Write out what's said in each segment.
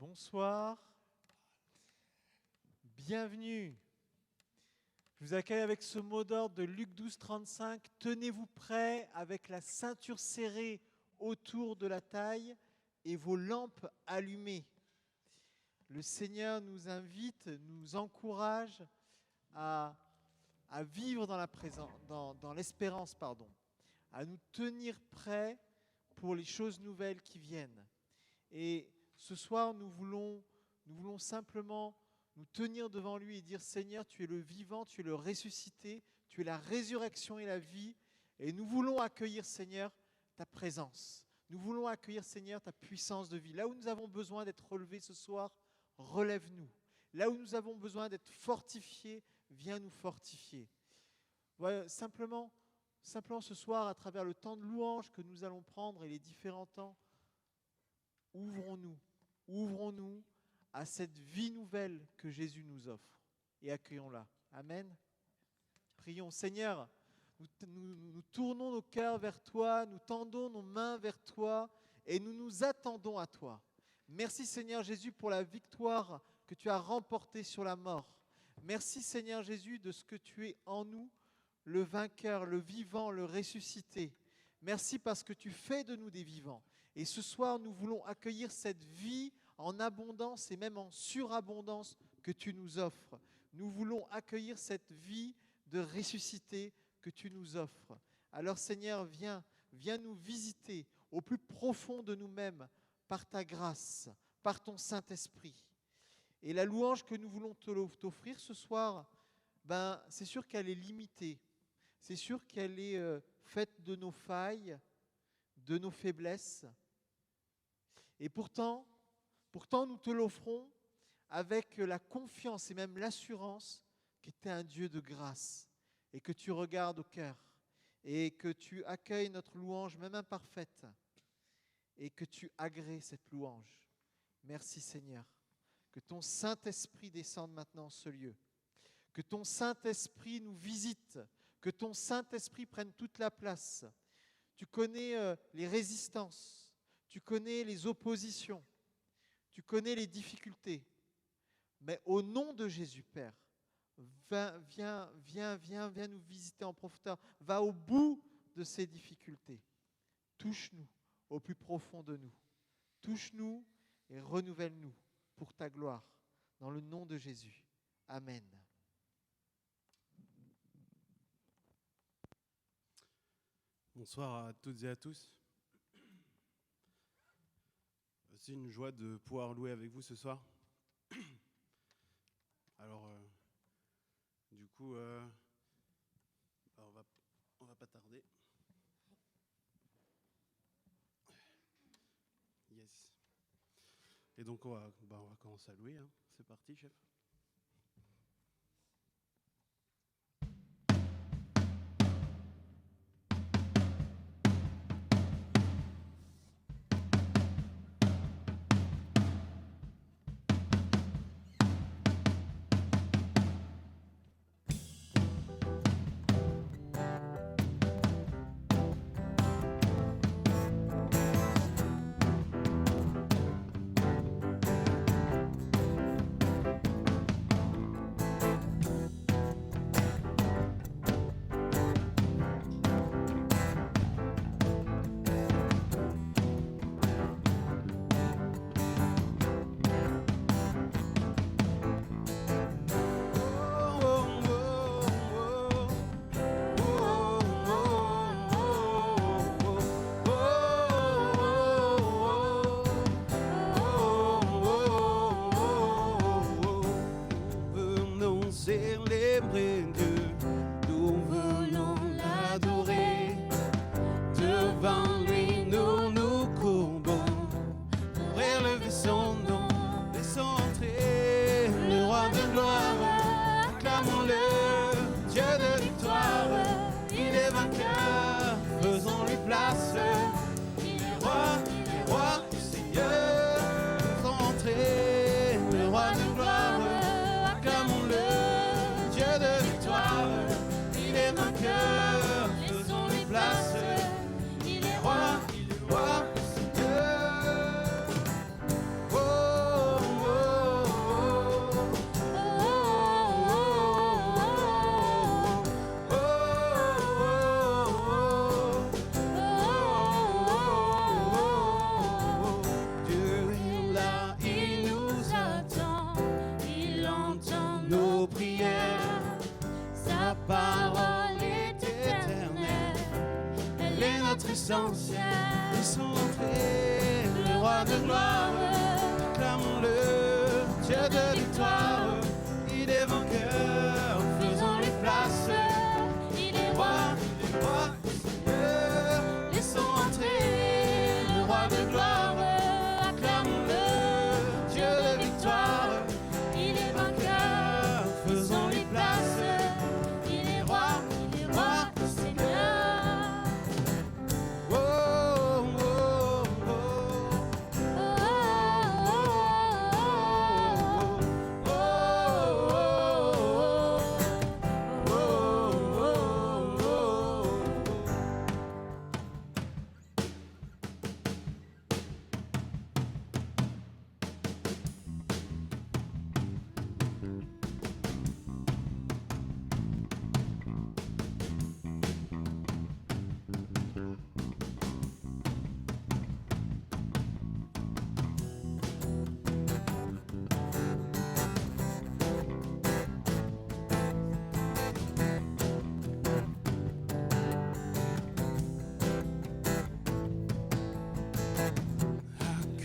Bonsoir, bienvenue. Je vous accueille avec ce mot d'ordre de Luc 12, 35. Tenez-vous prêts avec la ceinture serrée autour de la taille et vos lampes allumées. Le Seigneur nous invite, nous encourage à vivre dans l'espérance, à nous tenir prêts pour les choses nouvelles qui viennent. Et ce soir, nous voulons simplement nous tenir devant lui et dire: Seigneur, tu es le vivant, tu es le ressuscité, tu es la résurrection et la vie. Et nous voulons accueillir, Seigneur, ta présence. Nous voulons accueillir, Seigneur, ta puissance de vie. Là où nous avons besoin d'être relevés ce soir, relève-nous. Là où nous avons besoin d'être fortifiés, viens nous fortifier. Voilà, simplement ce soir, à travers le temps de louange que nous allons prendre et les différents temps, ouvrons-nous à cette vie nouvelle que Jésus nous offre et accueillons-la. Amen. Prions. Seigneur, nous tournons nos cœurs vers toi, nous tendons nos mains vers toi et nous nous attendons à toi. Merci Seigneur Jésus pour la victoire que tu as remportée sur la mort. Merci Seigneur Jésus de ce que tu es en nous, le vainqueur, le vivant, le ressuscité. Merci parce que tu fais de nous des vivants. Et ce soir, nous voulons accueillir cette vie en abondance et même en surabondance que tu nous offres. Nous voulons accueillir cette vie de ressuscité que tu nous offres. Alors Seigneur, viens nous visiter au plus profond de nous-mêmes par ta grâce, par ton Saint-Esprit. Et la louange que nous voulons t'offrir ce soir, c'est sûr qu'elle est limitée. C'est sûr qu'elle est faite de nos failles, de nos faiblesses. Et pourtant, nous te l'offrons avec la confiance et même l'assurance que tu es un Dieu de grâce et que tu regardes au cœur et que tu accueilles notre louange, même imparfaite, et que tu agrées cette louange. Merci Seigneur. Que ton Saint-Esprit descende maintenant en ce lieu. Que ton Saint-Esprit nous visite. Que ton Saint-Esprit prenne toute la place. Tu connais les résistances. Tu connais les oppositions. Tu connais les difficultés. Mais au nom de Jésus, Père, viens nous visiter en profondeur. Va au bout de ces difficultés. Touche-nous au plus profond de nous. Touche-nous et renouvelle-nous pour ta gloire. Dans le nom de Jésus. Amen. Bonsoir à toutes et à tous. C'est une joie de pouvoir louer avec vous ce soir. Alors, du coup, on va pas tarder. Yes. Et donc, on va commencer à louer. Hein. C'est parti, chef. anciens, ils sont entrés, le roi de gloire, acclamons-le, Dieu de victoire, il est vainqueur, faisons-lui place, il est roi, Seigneur, ils sont entrés, le roi de gloire, acclamons-le, Dieu de victoire, il est vainqueur, faisons-lui place, il est roi, Seigneur.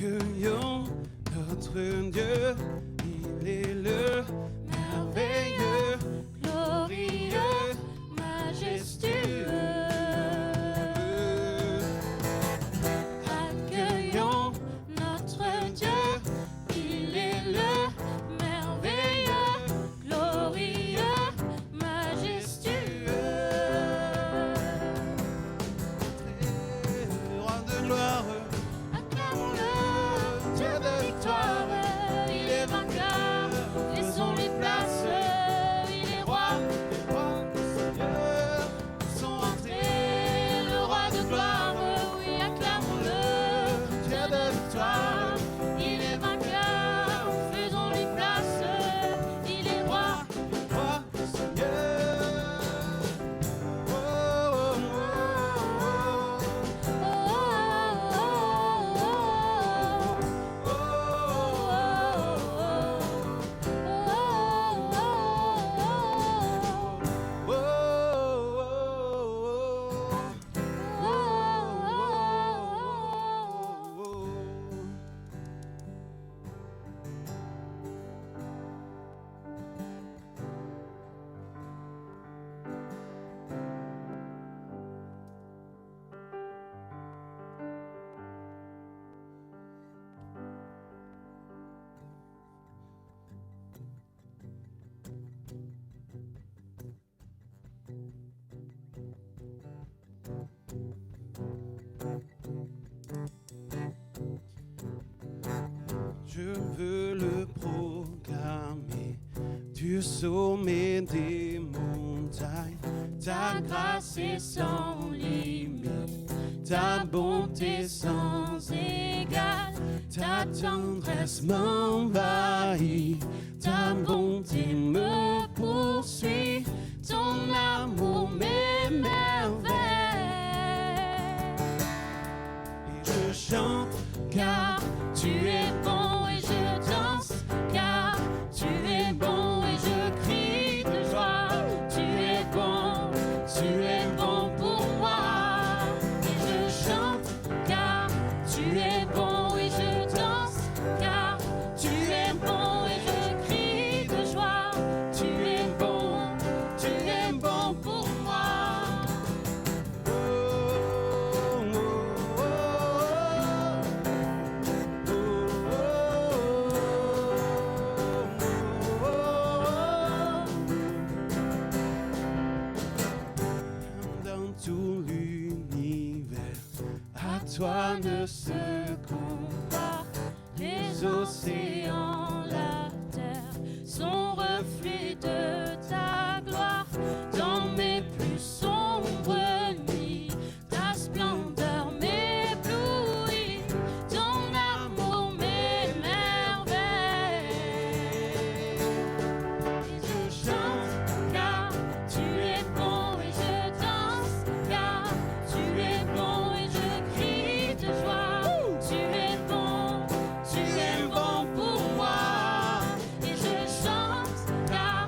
Accueillons notre Dieu, il est le merveilleux, glorieux, majestueux. Accueillons notre Dieu, il est le merveilleux, glorieux, majestueux. Roi de gloire, Dieu de victoire, il est vainqueur, laissons-lui place, il est roi, Seigneur, ils sont entrés, le roi de gloire, oui, acclamons-le, Dieu de victoire, il est vainqueur, faisons-lui place, il est roi, Seigneur. Je veux le proclamer du sommet des montagnes. Ta grâce est sans limite, ta bonté sans égale, ta tendresse m'envahit, ta bonté me poursuit, ton amour m'émerveille. Et je chante car tu es bon et je danse, car tu es bon et je crie de joie. Tu es bon pour moi. Et je chante, car tu es bon et je danse, car tu es bon et je crie de joie. Tu es bon pour moi. Tout l'univers, à toi ne se comparent les océans, la terre, son reflet de ta gloire. Dans mes plus sombres nuits, ta splendeur m'éblouit, ton amour m'émerveille. Et je chante car tu es bon et je danse, car tu es bon et je crie de joie. Tu es bon pour moi. Et je chante car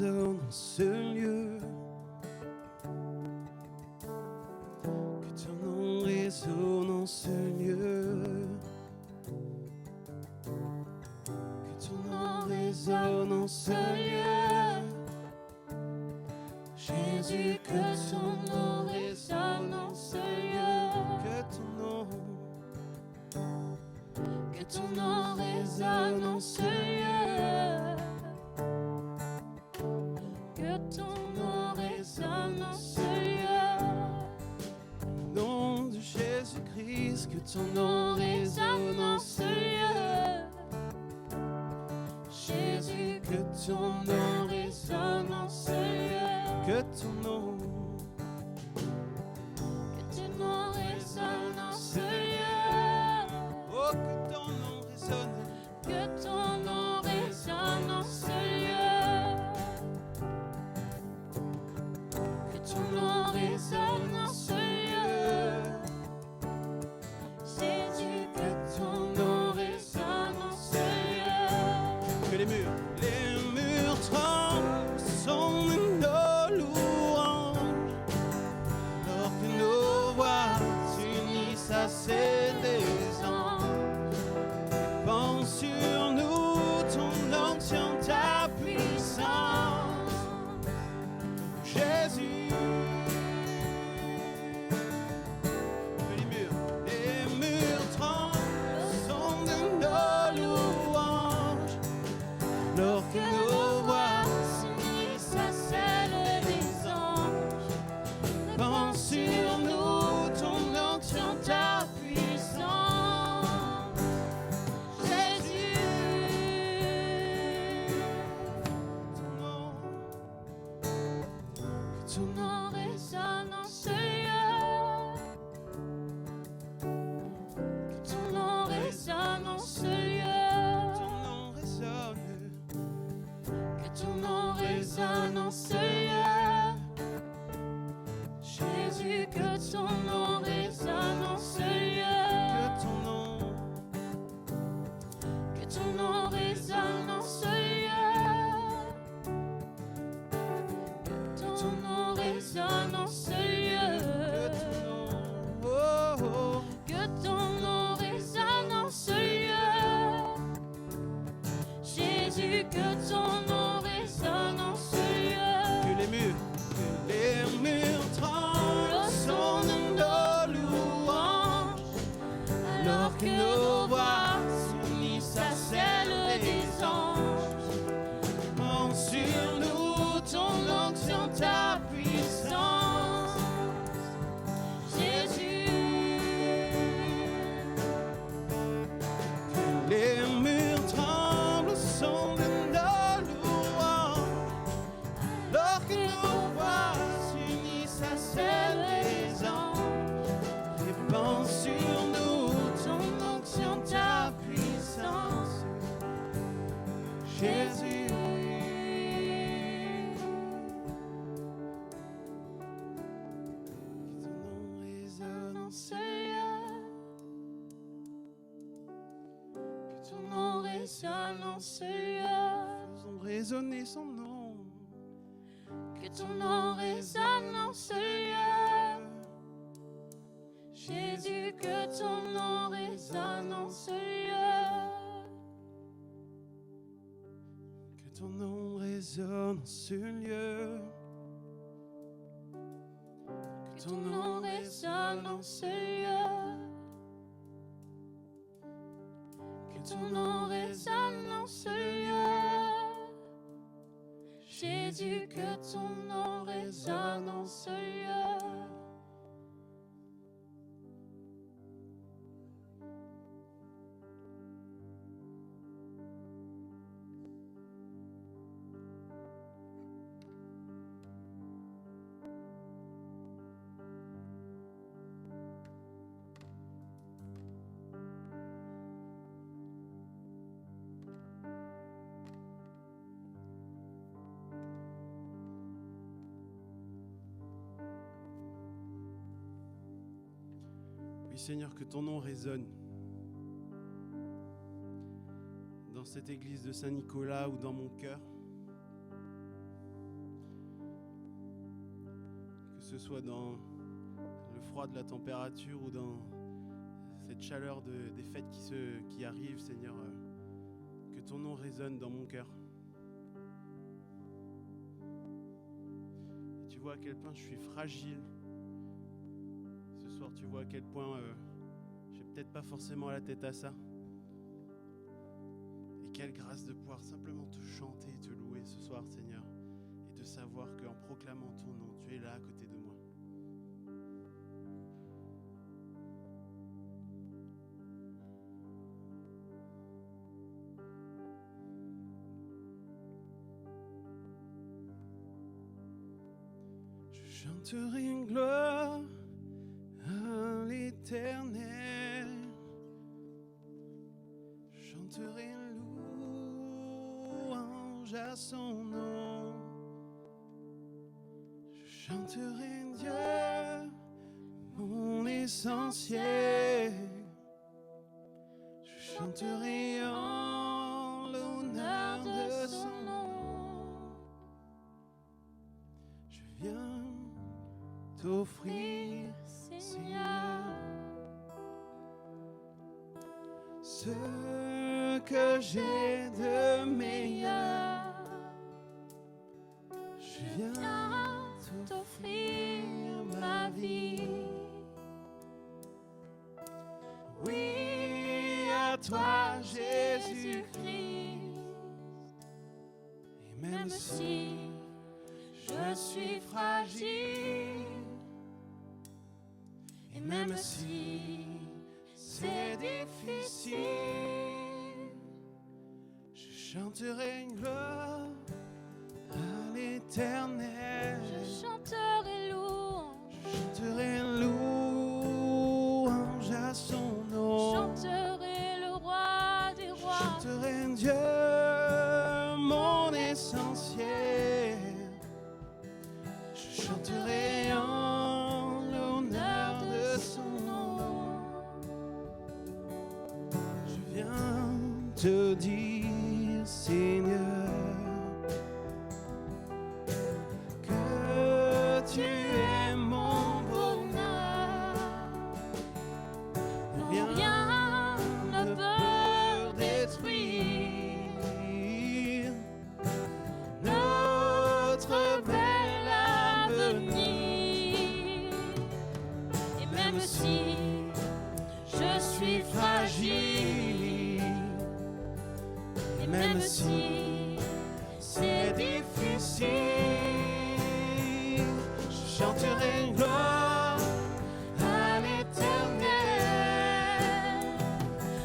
résonne en ce lieu. Que ton nom résonne en ce lieu. Que ton nom résonne en ce lieu. Jésus, que ton nom résonne en ce lieu. Que ton nom résonne en ce lieu. Que ton nom résonne en ce lieu. Au nom de Jésus-Christ, que ton nom résonne en ce lieu. Jésus, que ton nom résonne en ce lieu. Que ton nom résonne en ce lieu. Oh, que ton nom résonne. Que ton nom résonne en ce lieu. Que ton nom résonne en ce lieu. Jésus, que ton nom résonne en ce lieu. Que les murs tremblent, sont nos louanges, alors que nos voix s'unissent à celles des anges. Répand sur nous ton onction, ta puissance, Jésus. Que les murs tremblent, sont de nos louanges, alors que nos voix s'unissent à celles des anges. Répand sur nous ton onction, ta puissance, Jésus. Que ton nom résonne en ce lieu. Que ton nom résonne en ce lieu. Ton nom résonne. Que ton nom résonne en ce lieu. Jésus, que ton nom résonne en ce lieu. Que ton nom résonne en ce lieu. Que ton nom résonne en ce lieu. Que ton nom résonne en ce lieu. Jésus, que ton nom résonne en ce lieu. Que les murs tremblent au son de nos louanges, alors que nos voix s'unissent à celles des anges. Répand sur nous ton onction, ta puissance, Jésus. Que les murs tremblent au son de nos louanges, alors que nos voix s'unissent à celles des anges. Répand sur nous ton onction, ta puissance, Jésus. Que ton nom résonne en ce lieu. Que ton nom résonne en ce lieu. Faisons résonner son nom. Que ton nom résonne en ce lieu. Jésus, que ton nom résonne en ce lieu. Que ton nom résonne en ce lieu. Que ton nom résonne en ce lieu. Que ton nom résonne en ce lieu. Jésus, que ton nom résonne en ce lieu. Oui, Seigneur, que ton nom résonne dans cette église de Saint-Nicolas ou dans mon cœur. ce soit dans le froid de la température ou dans cette chaleur des fêtes qui arrivent, Seigneur, que ton nom résonne dans mon cœur. Et tu vois à quel point je suis fragile. Ce soir, tu vois à quel point j'ai peut-être pas forcément la tête à ça. Et quelle grâce de pouvoir simplement te chanter et te louer ce soir, Seigneur, et de savoir qu'en proclamant ton nom, tu es là à côté de moi. Je chanterai une gloire à l'Éternel. Je chanterai une louange à son nom. Je chanterai Dieu, mon essentiel. Je chanterai en l'honneur de son nom. Je viens t'offrir, Seigneur, ce que j'ai de meilleur. Je viens t'offrir ma vie. Oui, à toi, Jésus-Christ. Et même si je suis fragile, et même si c'est difficile, je chanterai une gloire à l'Éternel. Je chanterai louange. Je chanterai une louange à son nom. Chanterai le roi des Je rois. chanterai Dieu, mon essentiel. Je chanterai en l'honneur de son nom. Je viens te dire, Seigneur, que tu es mon bonheur. Rien ne peut détruire notre bel avenir. Et même si je suis fragile, Et même si c'est difficile, je chanterai une gloire à l'Éternel.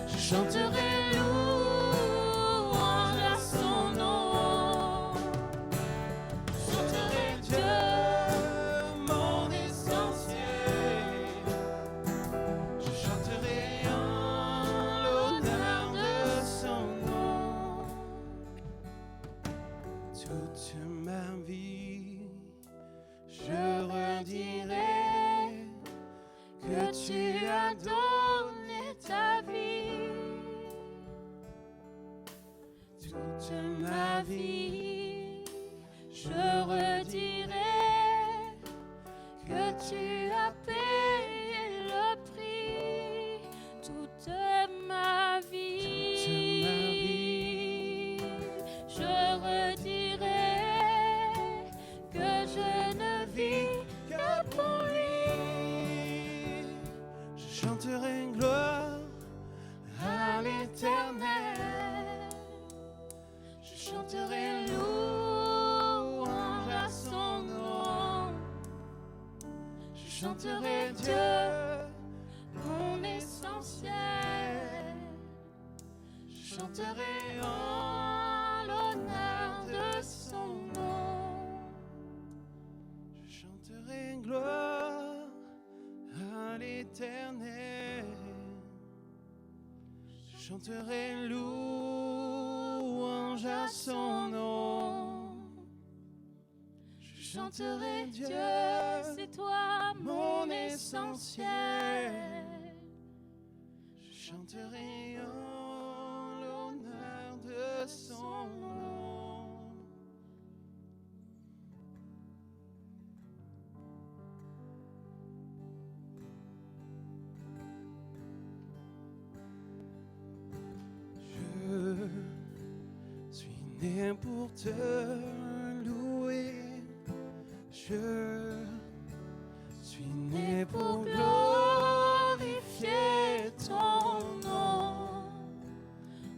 Je chanterai louange à son nom. Je chanterai Dieu, mon essentiel. Je chanterai en l'honneur de son nom. Toute ma vie, je redirai que tu as donné ta vie. toute ma vie. Je redirai que tu as payé le prix. Toute ma vie. Je redirai que je ne vis que pour lui. Je chanterai une gloire à l'Éternel. Je chanterai louange à son nom. Je chanterai Dieu, mon essentiel. Je chanterai en l'honneur de son nom. Je chanterai une gloire à l'Éternel. Je chanterai une louange à son nom. Je chanterai Dieu, C'est toi mon essentiel. Je chanterai en l'honneur de son nom. te louer. Je suis né pour glorifier ton nom.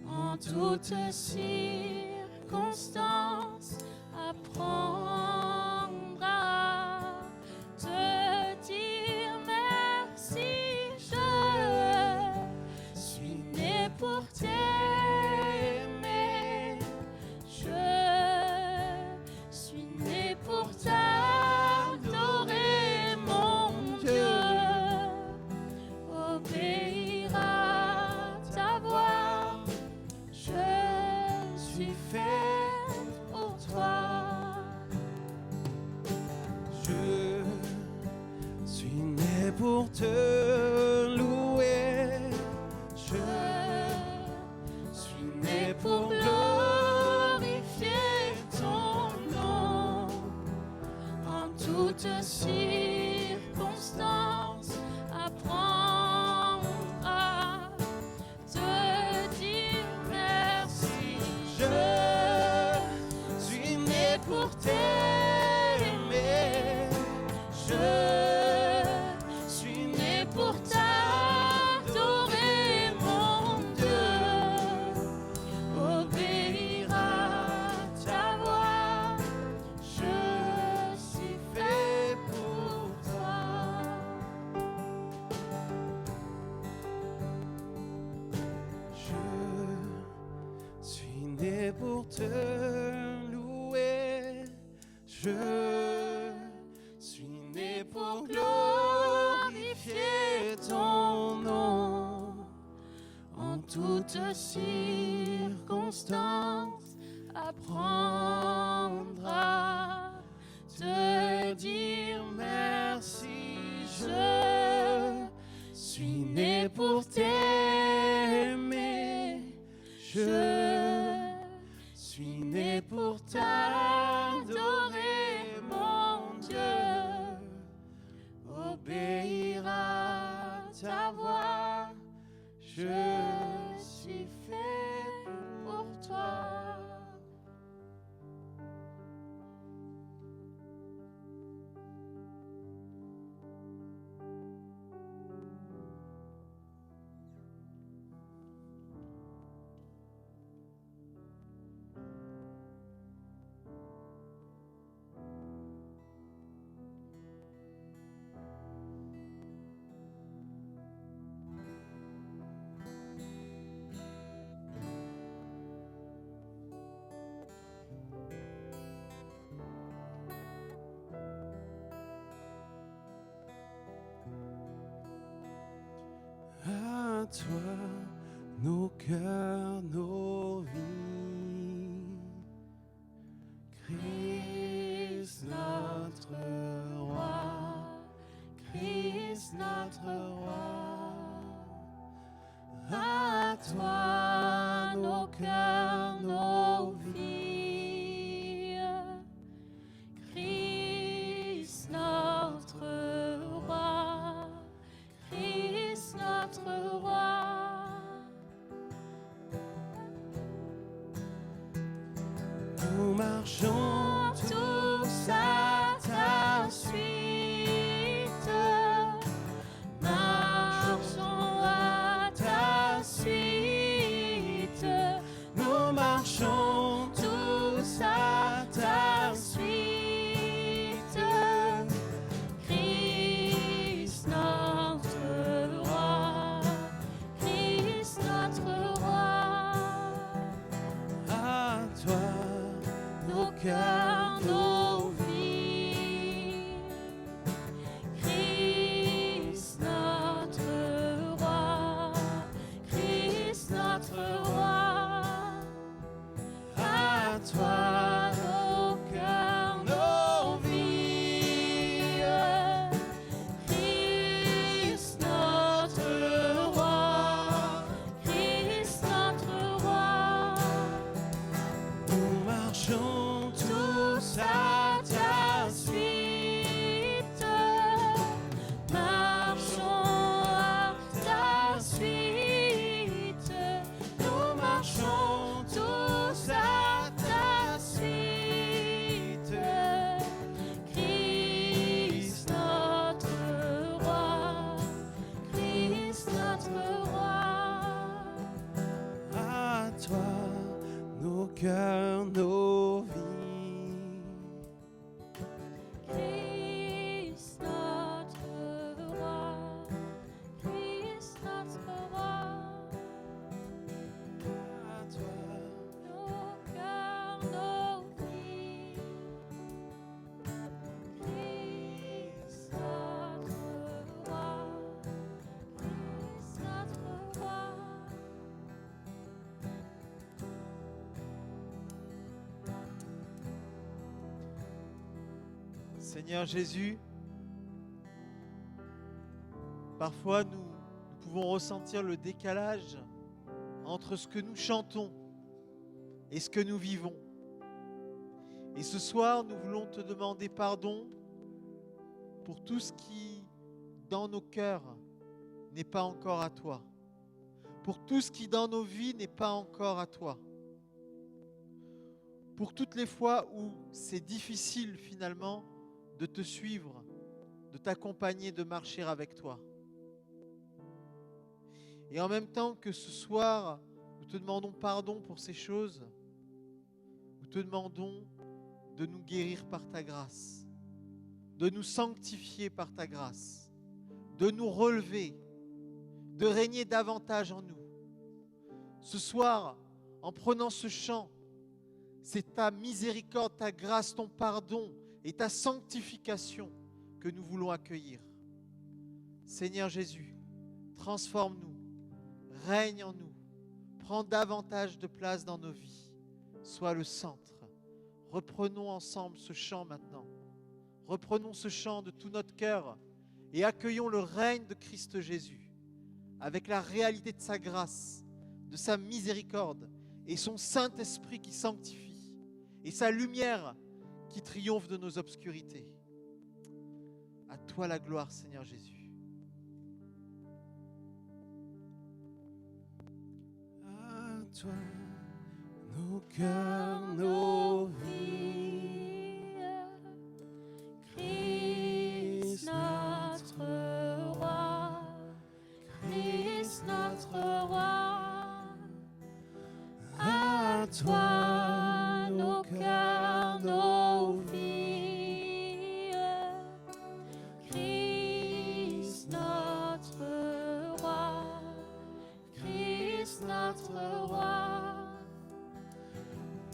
En toutes circonstances, apprendre à te dire merci. Je suis né pour t'aimer. Je suis né pour t'adorer, mon Dieu. Obéir à ta voix. Je suis fait pour toi. Je suis né pour te louer. Je suis né pour glorifier ton nom. En toutes circonstances, apprendre à te dire merci. Je suis né pour t'aimer. Je suis né pour t'adorer, mon Dieu. Obéir à ta voix. Je suis fait pour toi. Je suis né pour te louer. Je suis né pour glorifier ton nom. En toutes circonstances, apprendre à te dire merci. Je suis né pour t'aimer. Je suis né pour t'adorer, mon Dieu. Obéir à ta voix. Je suis fait pour toi. À toi, nos cœurs, nos vies. Christ notre roi, Christ notre roi. À toi, nos cœurs, nos vies. Christ notre roi, Christ notre roi. Nous marchons tous à ta suite. Marchons à ta suite. Nous marchons tous à ta suite. Christ notre roi, Christ notre roi. À toi, nos cœurs, nos vies. Christ notre roi, Christ notre roi. À toi, nos cœurs, nos vies. Christ notre roi, Christ notre roi. Nous marchons tous cœurs, nos vies. Christ notre roi, Christ notre roi, À toi, nos cœurs, nos vies. Christ notre roi, Christ notre roi. Seigneur Jésus, parfois nous pouvons ressentir le décalage entre ce que nous chantons et ce que nous vivons. Et ce soir, nous voulons te demander pardon pour tout ce qui, dans nos cœurs, n'est pas encore à toi. Pour tout ce qui, dans nos vies, n'est pas encore à toi. Pour toutes les fois où c'est difficile finalement de te suivre, de t'accompagner, de marcher avec toi. Et en même temps que ce soir, nous te demandons pardon pour ces choses, nous te demandons de nous guérir par ta grâce, de nous sanctifier par ta grâce, de nous relever, de régner davantage en nous. Ce soir, en prenant ce chant, c'est ta miséricorde, ta grâce, ton pardon et ta sanctification que nous voulons accueillir. Seigneur Jésus, transforme-nous, règne en nous, prends davantage de place dans nos vies, sois le centre. Reprenons ensemble ce chant maintenant. Reprenons ce chant de tout notre cœur et accueillons le règne de Christ Jésus avec la réalité de sa grâce, de sa miséricorde et son Saint-Esprit qui sanctifie et sa lumière qui triomphe de nos obscurités. À toi la gloire, Seigneur Jésus. à toi, nos cœurs, nos vies. Christ notre roi, Christ notre roi, à toi nos cœurs, nos vies. Christ notre roi, Christ notre roi.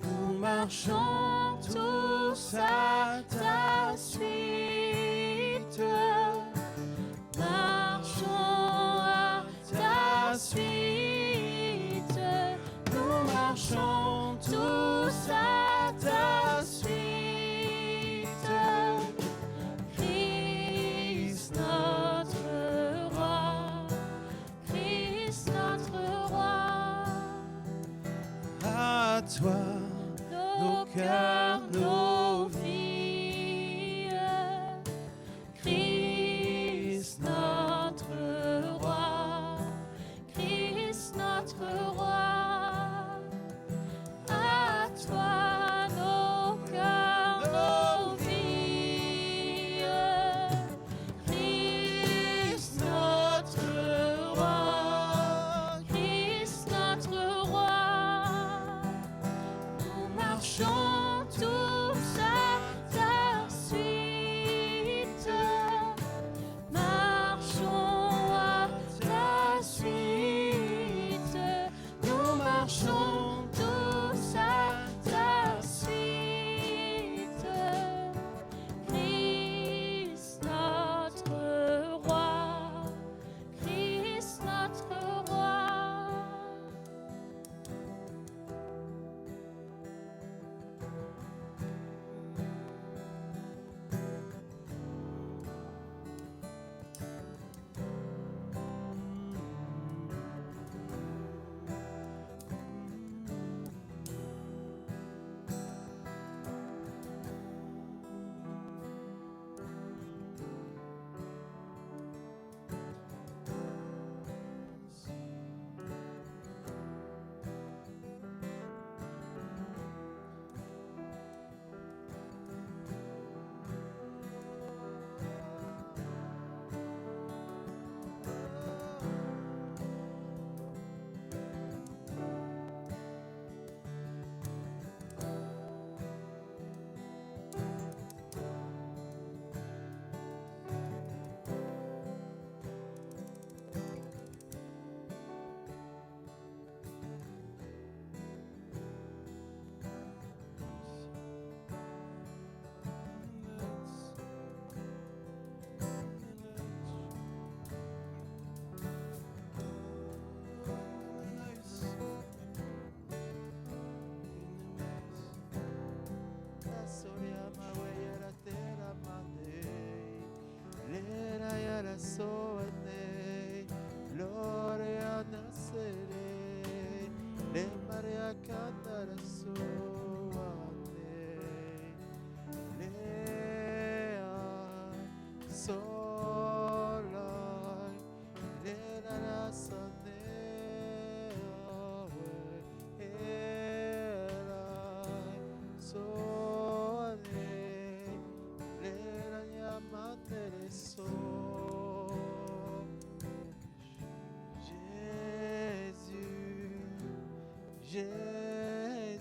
Nous marchons tous à ta suite. Marchons à ta suite. Nous marchons tous à ta suite. Christ notre roi, Christ notre roi. À toi, Nos cœurs, nos vies. Christ notre roi, Christ notre roi. À toi nos cœurs, nos vies. Christ notre roi, Christ notre roi. est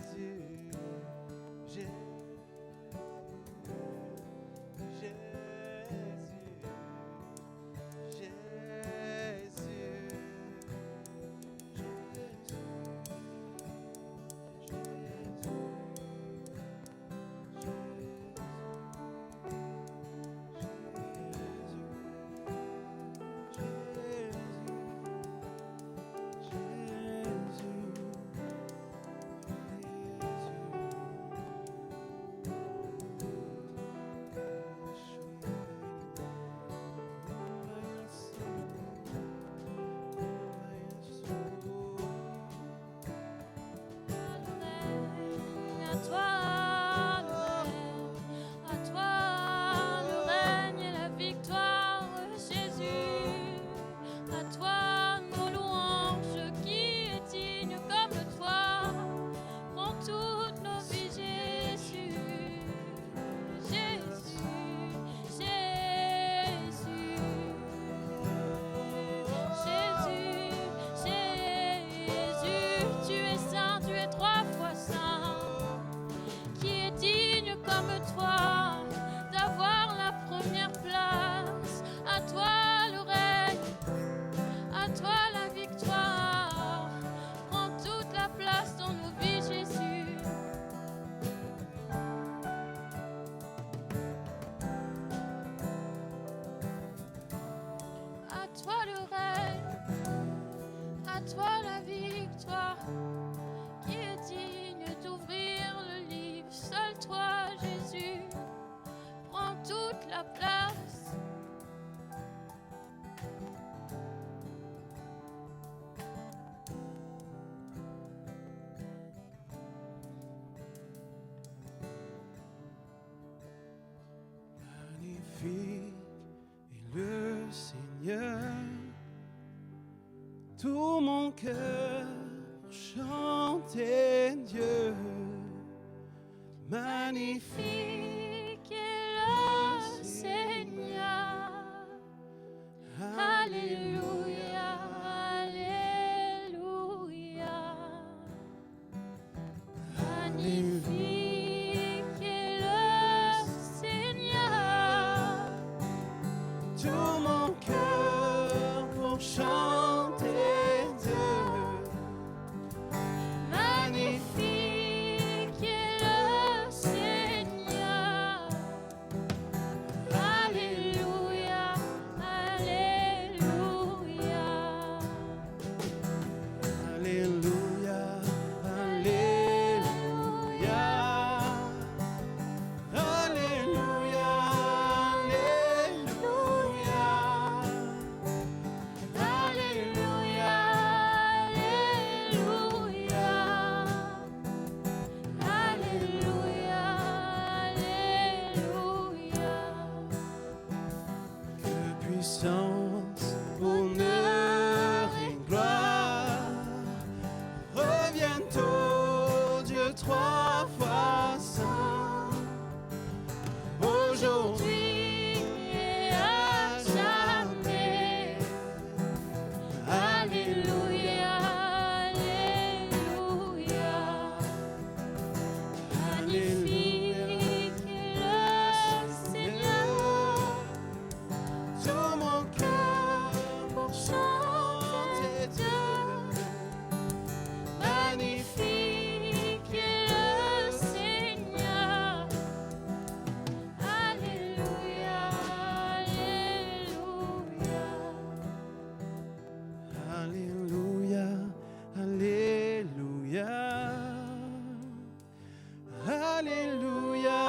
le Seigneur. Tout mon cœur chantait Dieu. Magnifique est le Seigneur. Alléluia, Alléluia. Magnifique est le Seigneur. Tout mon cœur pour chanter Dieu. Magnifique est le Seigneur. Alléluia, Alléluia. Alléluia, Alléluia. Alléluia, Alléluia. Alléluia, Alléluia. Alléluia, Alléluia. Que puissance, honneur et gloire reviennent au Dieu trois fois saint. Aujourd'hui Et à jamais. Alléluia, Alléluia. Magnifique est le Seigneur. tout mon cœur Pour chanter Dieu. Magnifique est le Seigneur. Alléluia, Alléluia. Alléluia, Alléluia. Alléluia,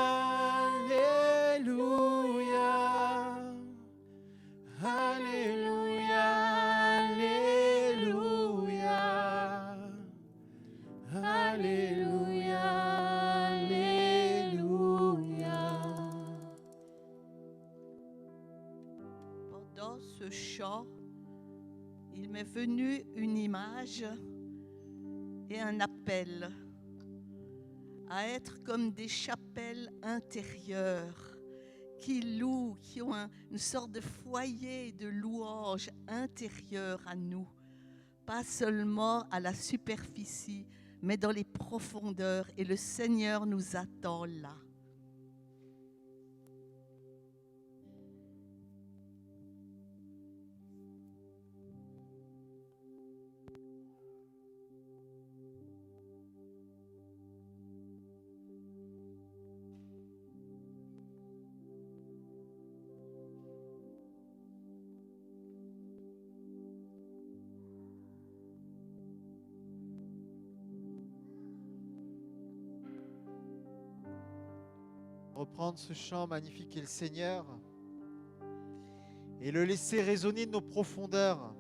Alléluia. Alléluia, Alléluia. Alléluia, Alléluia. Pendant ce chant, il m'est venu une image et un appel à être comme des chapelles intérieures qui louent, qui ont une sorte de foyer de louange intérieure à nous, pas seulement à la superficie, mais dans les profondeurs, et le Seigneur nous attend là. Reprendre ce chant magnifique est le Seigneur et le laisser résonner de nos profondeurs,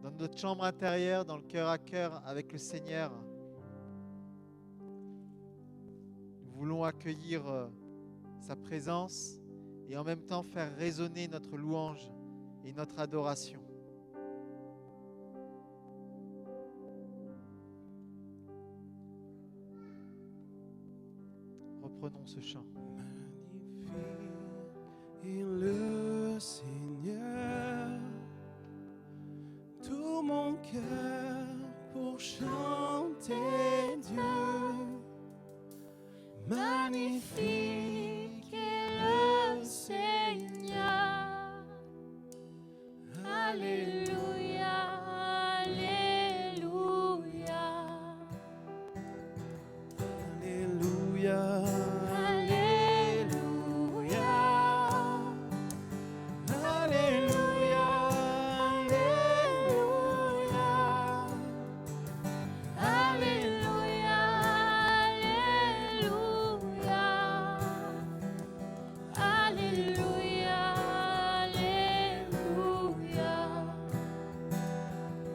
dans notre chambre intérieure, dans le cœur à cœur avec le Seigneur. Nous voulons accueillir sa présence et en même temps faire résonner notre louange et notre adoration. Reprenons ce chant. Magnifique est le Seigneur, tout mon cœur pour chanter Dieu. Magnifique est le Seigneur. Alléluia, alléluia. Alléluia, Alléluia. Alléluia, Alléluia. Alléluia, Alléluia. Alléluia, Alléluia.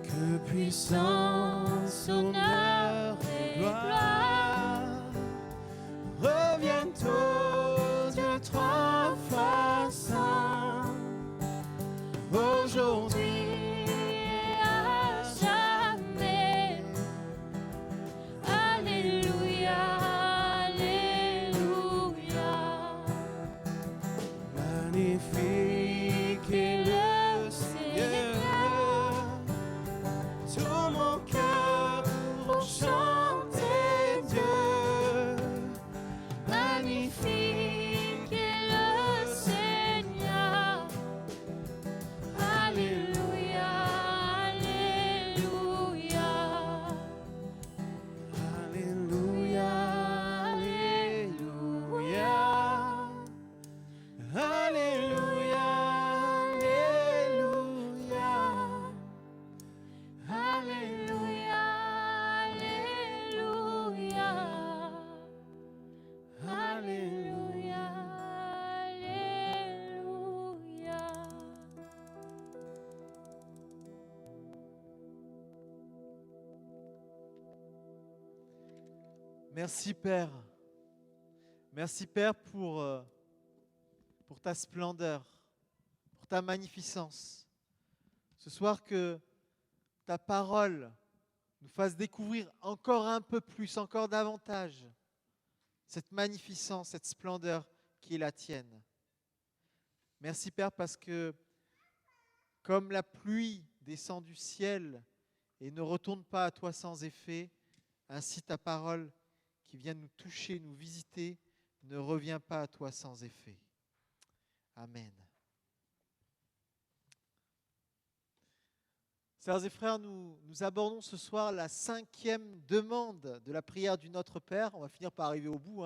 Que puissance, honneur et gloire reviennent au Dieu trois fois saint, aujourd'hui Et à jamais. Alléluia, Alléluia. magnifique est le Seigneur, tout mon cœur pour chanter Dieu. Magnifique est le Seigneur. Alléluia, Alléluia. Alléluia, Alléluia. Alléluia, Alléluia. Alléluia, Alléluia. Alléluia, Alléluia. Merci Père. Merci Père pour ta splendeur, pour ta magnificence. Ce soir que ta parole nous fasse découvrir encore un peu plus, encore davantage cette magnificence, cette splendeur qui est la tienne. Merci Père parce que comme la pluie descend du ciel et ne retourne pas à toi sans effet, ainsi ta parole qui vient nous toucher, nous visiter, ne revient pas à toi sans effet. Amen. Sœurs et frères, nous abordons ce soir la 5e demande de la prière du Notre Père. On va finir par arriver au bout.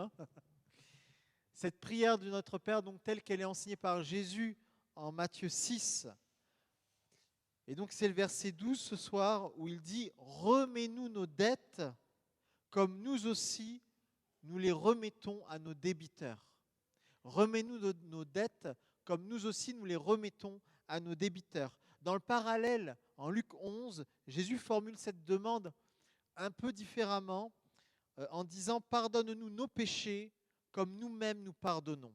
Cette prière du Notre Père, donc telle qu'elle est enseignée par Jésus en Matthieu 6. Et donc c'est le verset 12 ce soir où il dit « Remets-nous nos dettes comme nous aussi nous les remettons à nos débiteurs. » Remets-nous nos dettes comme nous aussi nous les remettons à nos débiteurs. Dans le parallèle, en Luc 11, Jésus formule cette demande un peu différemment en disant « Pardonne-nous nos péchés comme nous-mêmes nous pardonnons ».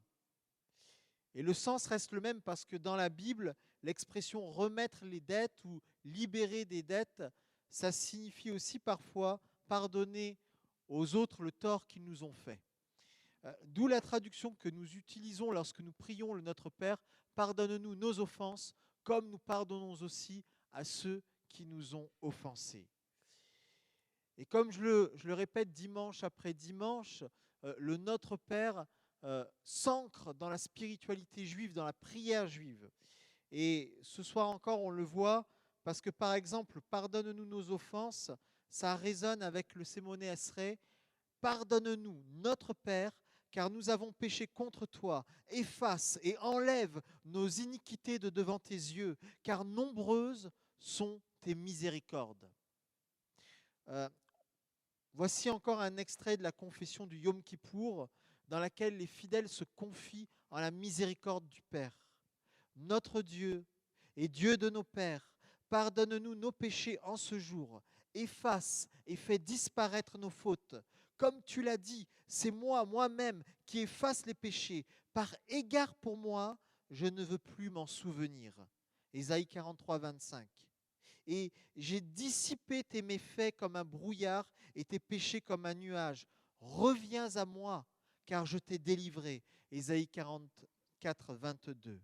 Et le sens reste le même parce que dans la Bible, l'expression « remettre les dettes » ou « libérer des dettes », ça signifie aussi parfois pardonner aux autres le tort qu'ils nous ont fait. D'où la traduction que nous utilisons lorsque nous prions le Notre Père, « Pardonne-nous nos offenses, comme nous pardonnons aussi à ceux qui nous ont offensés. » Et comme je le répète dimanche après dimanche, le Notre Père s'ancre dans la spiritualité juive, dans la prière juive. Et ce soir encore, on le voit, parce que par exemple, pardonne-nous nos offenses, ça résonne avec le Sémoné Esrei. Pardonne-nous, notre Père, car nous avons péché contre toi. Efface et enlève nos iniquités de devant tes yeux, car nombreuses sont tes miséricordes. Voici encore un extrait de la confession du Yom Kippour, dans laquelle les fidèles se confient en la miséricorde du Père. Notre Dieu et Dieu de nos pères, pardonne-nous nos péchés en ce jour, efface et fais disparaître nos fautes. Comme tu l'as dit, c'est moi-même, qui efface les péchés. Par égard pour moi, je ne veux plus m'en souvenir. Ésaïe 43, 25. Et j'ai dissipé tes méfaits comme un brouillard et tes péchés comme un nuage. Reviens à moi, car je t'ai délivré. Ésaïe 44, 22.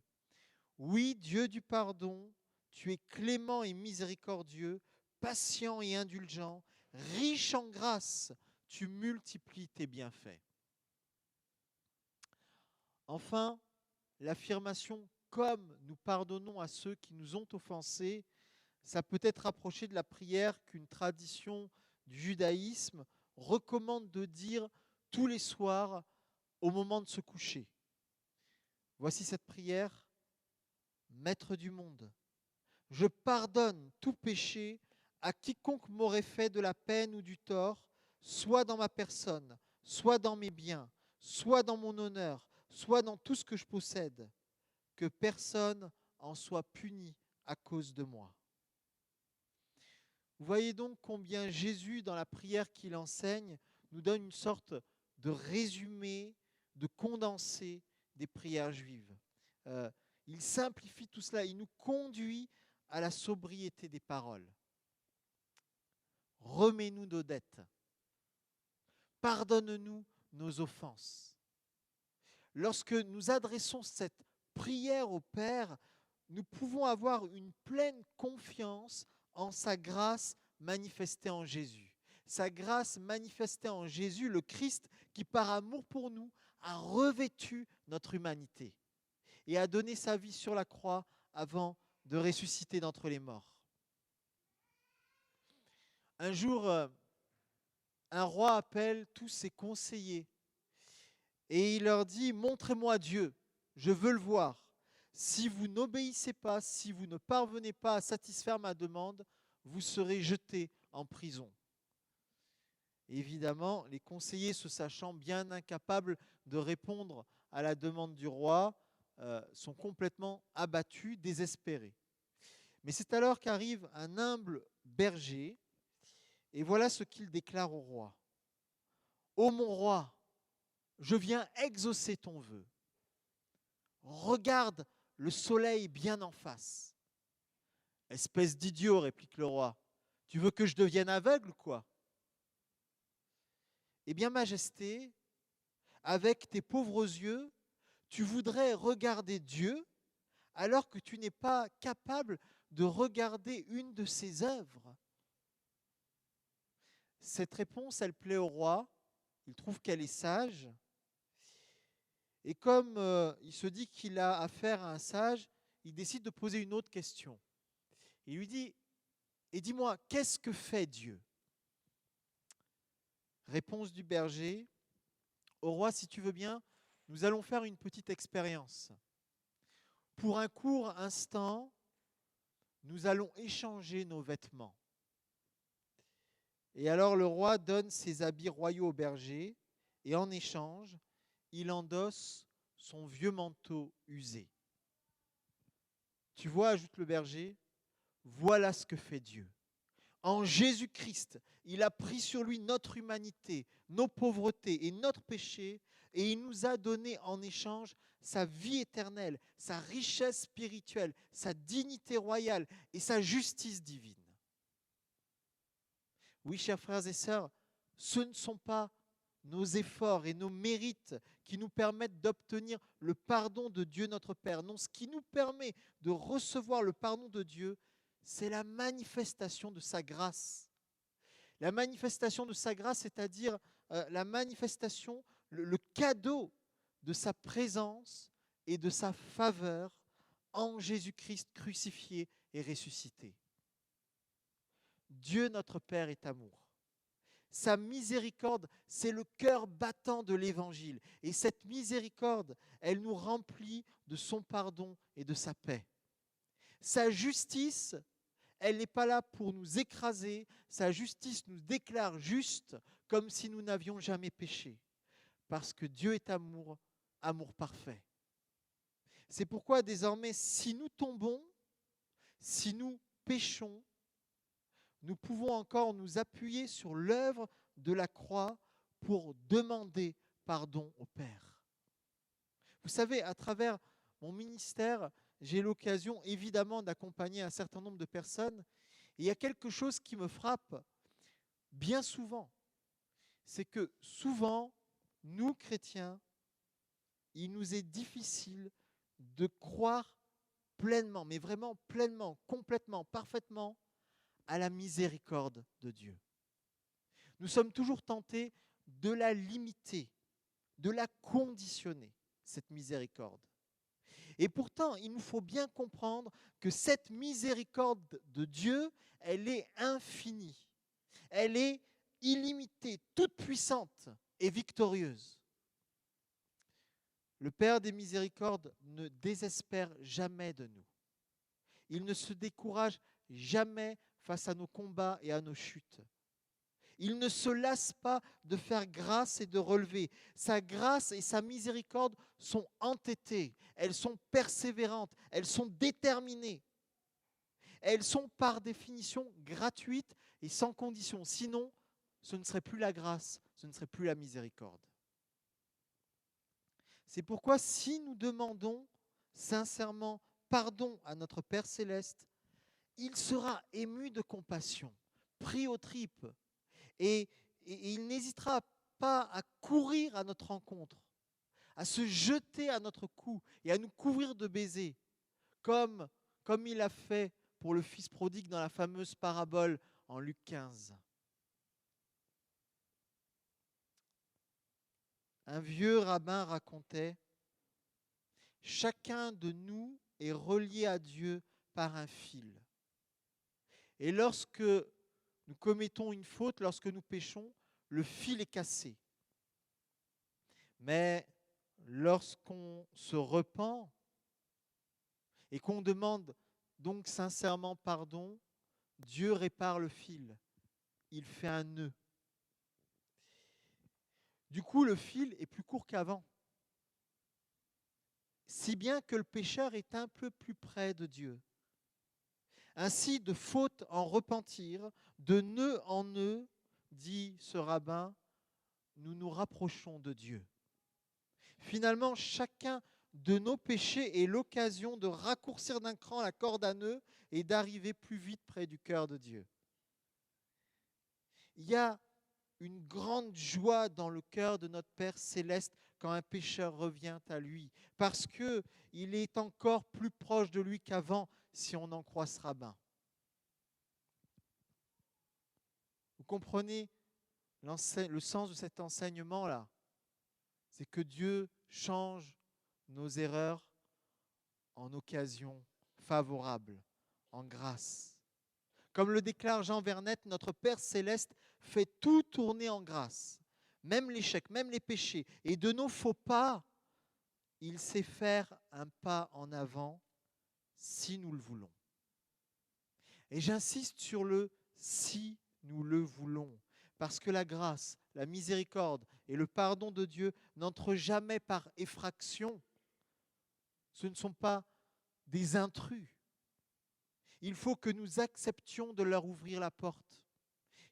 Oui, Dieu du pardon, tu es clément et miséricordieux, patient et indulgent, riche en grâce, tu multiplies tes bienfaits. Enfin, l'affirmation « comme nous pardonnons à ceux qui nous ont offensés », ça peut être rapproché de la prière qu'une tradition du judaïsme recommande de dire tous les soirs au moment de se coucher. Voici cette prière. Maître du monde, je pardonne tout péché à quiconque m'aurait fait de la peine ou du tort, soit dans ma personne, soit dans mes biens, soit dans mon honneur, soit dans tout ce que je possède, que personne en soit puni à cause de moi. Vous voyez donc combien Jésus, dans la prière qu'il enseigne, nous donne une sorte de résumé, de condensé des prières juives. Il simplifie tout cela, il nous conduit à la sobriété des paroles. Remets-nous nos dettes. Pardonne-nous nos offenses. Lorsque nous adressons cette prière au Père, nous pouvons avoir une pleine confiance en sa grâce manifestée en Jésus. Sa grâce manifestée en Jésus, le Christ, qui par amour pour nous a revêtu notre humanité et a donné sa vie sur la croix avant de ressusciter d'entre les morts. Un jour, un roi appelle tous ses conseillers et il leur dit « Montrez-moi Dieu, je veux le voir. Si vous n'obéissez pas, si vous ne parvenez pas à satisfaire ma demande, vous serez jetés en prison. » Évidemment, les conseillers, se sachant bien incapables de répondre à la demande du roi, sont complètement abattus, désespérés. Mais c'est alors qu'arrive un humble berger, et voilà ce qu'il déclare au roi. « Ô mon roi, je viens exaucer ton vœu. Regarde le soleil bien en face. » « Espèce d'idiot, réplique le roi, tu veux que je devienne aveugle, quoi ? Eh bien, Majesté, avec tes pauvres yeux, tu voudrais regarder Dieu alors que tu n'es pas capable de regarder une de ses œuvres. Cette réponse, elle plaît au roi, il trouve qu'elle est sage, et comme il se dit qu'il a affaire à un sage, il décide de poser une autre question. Il lui dit, et dis-moi, qu'est-ce que fait Dieu ? Réponse du berger, au roi, si tu veux bien, nous allons faire une petite expérience. Pour un court instant, nous allons échanger nos vêtements. Et alors le roi donne ses habits royaux au berger, et en échange, il endosse son vieux manteau usé. Tu vois, ajoute le berger, voilà ce que fait Dieu. En Jésus-Christ, il a pris sur lui notre humanité, nos pauvretés et notre péché, et il nous a donné en échange sa vie éternelle, sa richesse spirituelle, sa dignité royale et sa justice divine. Oui, chers frères et sœurs, ce ne sont pas nos efforts et nos mérites qui nous permettent d'obtenir le pardon de Dieu notre Père. Non, ce qui nous permet de recevoir le pardon de Dieu, c'est la manifestation de sa grâce. La manifestation de sa grâce, c'est-à-dire la manifestation, le cadeau de sa présence et de sa faveur en Jésus-Christ crucifié et ressuscité. Dieu notre Père est amour. Sa miséricorde, c'est le cœur battant de l'Évangile. Et cette miséricorde, elle nous remplit de son pardon et de sa paix. Sa justice, elle n'est pas là pour nous écraser. Sa justice nous déclare justes comme si nous n'avions jamais péché. Parce que Dieu est amour, amour parfait. C'est pourquoi désormais, si nous tombons, si nous péchons, nous pouvons encore nous appuyer sur l'œuvre de la croix pour demander pardon au Père. Vous savez, à travers mon ministère, j'ai l'occasion évidemment d'accompagner un certain nombre de personnes. Et il y a quelque chose qui me frappe bien souvent. C'est que souvent, nous chrétiens, il nous est difficile de croire pleinement, mais vraiment pleinement, complètement, parfaitement, à la miséricorde de Dieu. Nous sommes toujours tentés de la limiter, de la conditionner, cette miséricorde. Et pourtant, il nous faut bien comprendre que cette miséricorde de Dieu, elle est infinie, elle est illimitée, toute puissante et victorieuse. Le Père des miséricordes ne désespère jamais de nous. Il ne se décourage jamais face à nos combats et à nos chutes. Il ne se lasse pas de faire grâce et de relever. Sa grâce et sa miséricorde sont entêtées, elles sont persévérantes, elles sont déterminées. Elles sont par définition gratuites et sans condition. Sinon, ce ne serait plus la grâce, ce ne serait plus la miséricorde. C'est pourquoi si nous demandons sincèrement pardon à notre Père céleste, il sera ému de compassion, pris aux tripes, et il n'hésitera pas à courir à notre rencontre, à se jeter à notre cou et à nous couvrir de baisers, comme il a fait pour le fils prodigue dans la fameuse parabole en Luc 15. Un vieux rabbin racontait « Chacun de nous est relié à Dieu par un fil. Et lorsque nous commettons une faute, lorsque nous péchons, le fil est cassé. Mais lorsqu'on se repent et qu'on demande donc sincèrement pardon, Dieu répare le fil. Il fait un nœud. Du coup, le fil est plus court qu'avant. Si bien que le pécheur est un peu plus près de Dieu. Ainsi, de faute en repentir, de nœud en nœud, dit ce rabbin, nous nous rapprochons de Dieu. Finalement, chacun de nos péchés est l'occasion de raccourcir d'un cran la corde à nœud et d'arriver plus vite près du cœur de Dieu. Il y a une grande joie dans le cœur de notre Père céleste quand un pécheur revient à lui, parce qu'il est encore plus proche de lui qu'avant, si on en croit ce rabbin. Vous comprenez le sens de cet enseignement-là? C'est que Dieu change nos erreurs en occasions favorables, en grâce. Comme le déclare Jean Vernet, notre Père céleste fait tout tourner en grâce, même l'échec, même les péchés. Et de nos faux pas, il sait faire un pas en avant si nous le voulons. Et j'insiste sur le « si nous le voulons », parce que la grâce, la miséricorde et le pardon de Dieu n'entrent jamais par effraction. Ce ne sont pas des intrus. Il faut que nous acceptions de leur ouvrir la porte.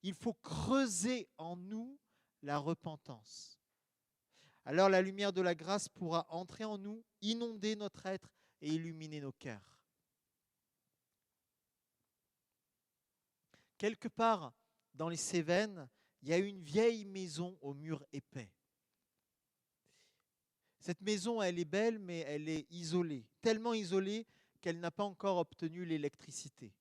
Il faut creuser en nous la repentance. Alors la lumière de la grâce pourra entrer en nous, inonder notre être et illuminer nos cœurs. Quelque part dans les Cévennes, il y a une vieille maison aux murs épais. Cette maison, elle est belle, mais elle est isolée, tellement isolée qu'elle n'a pas encore obtenu l'électricité.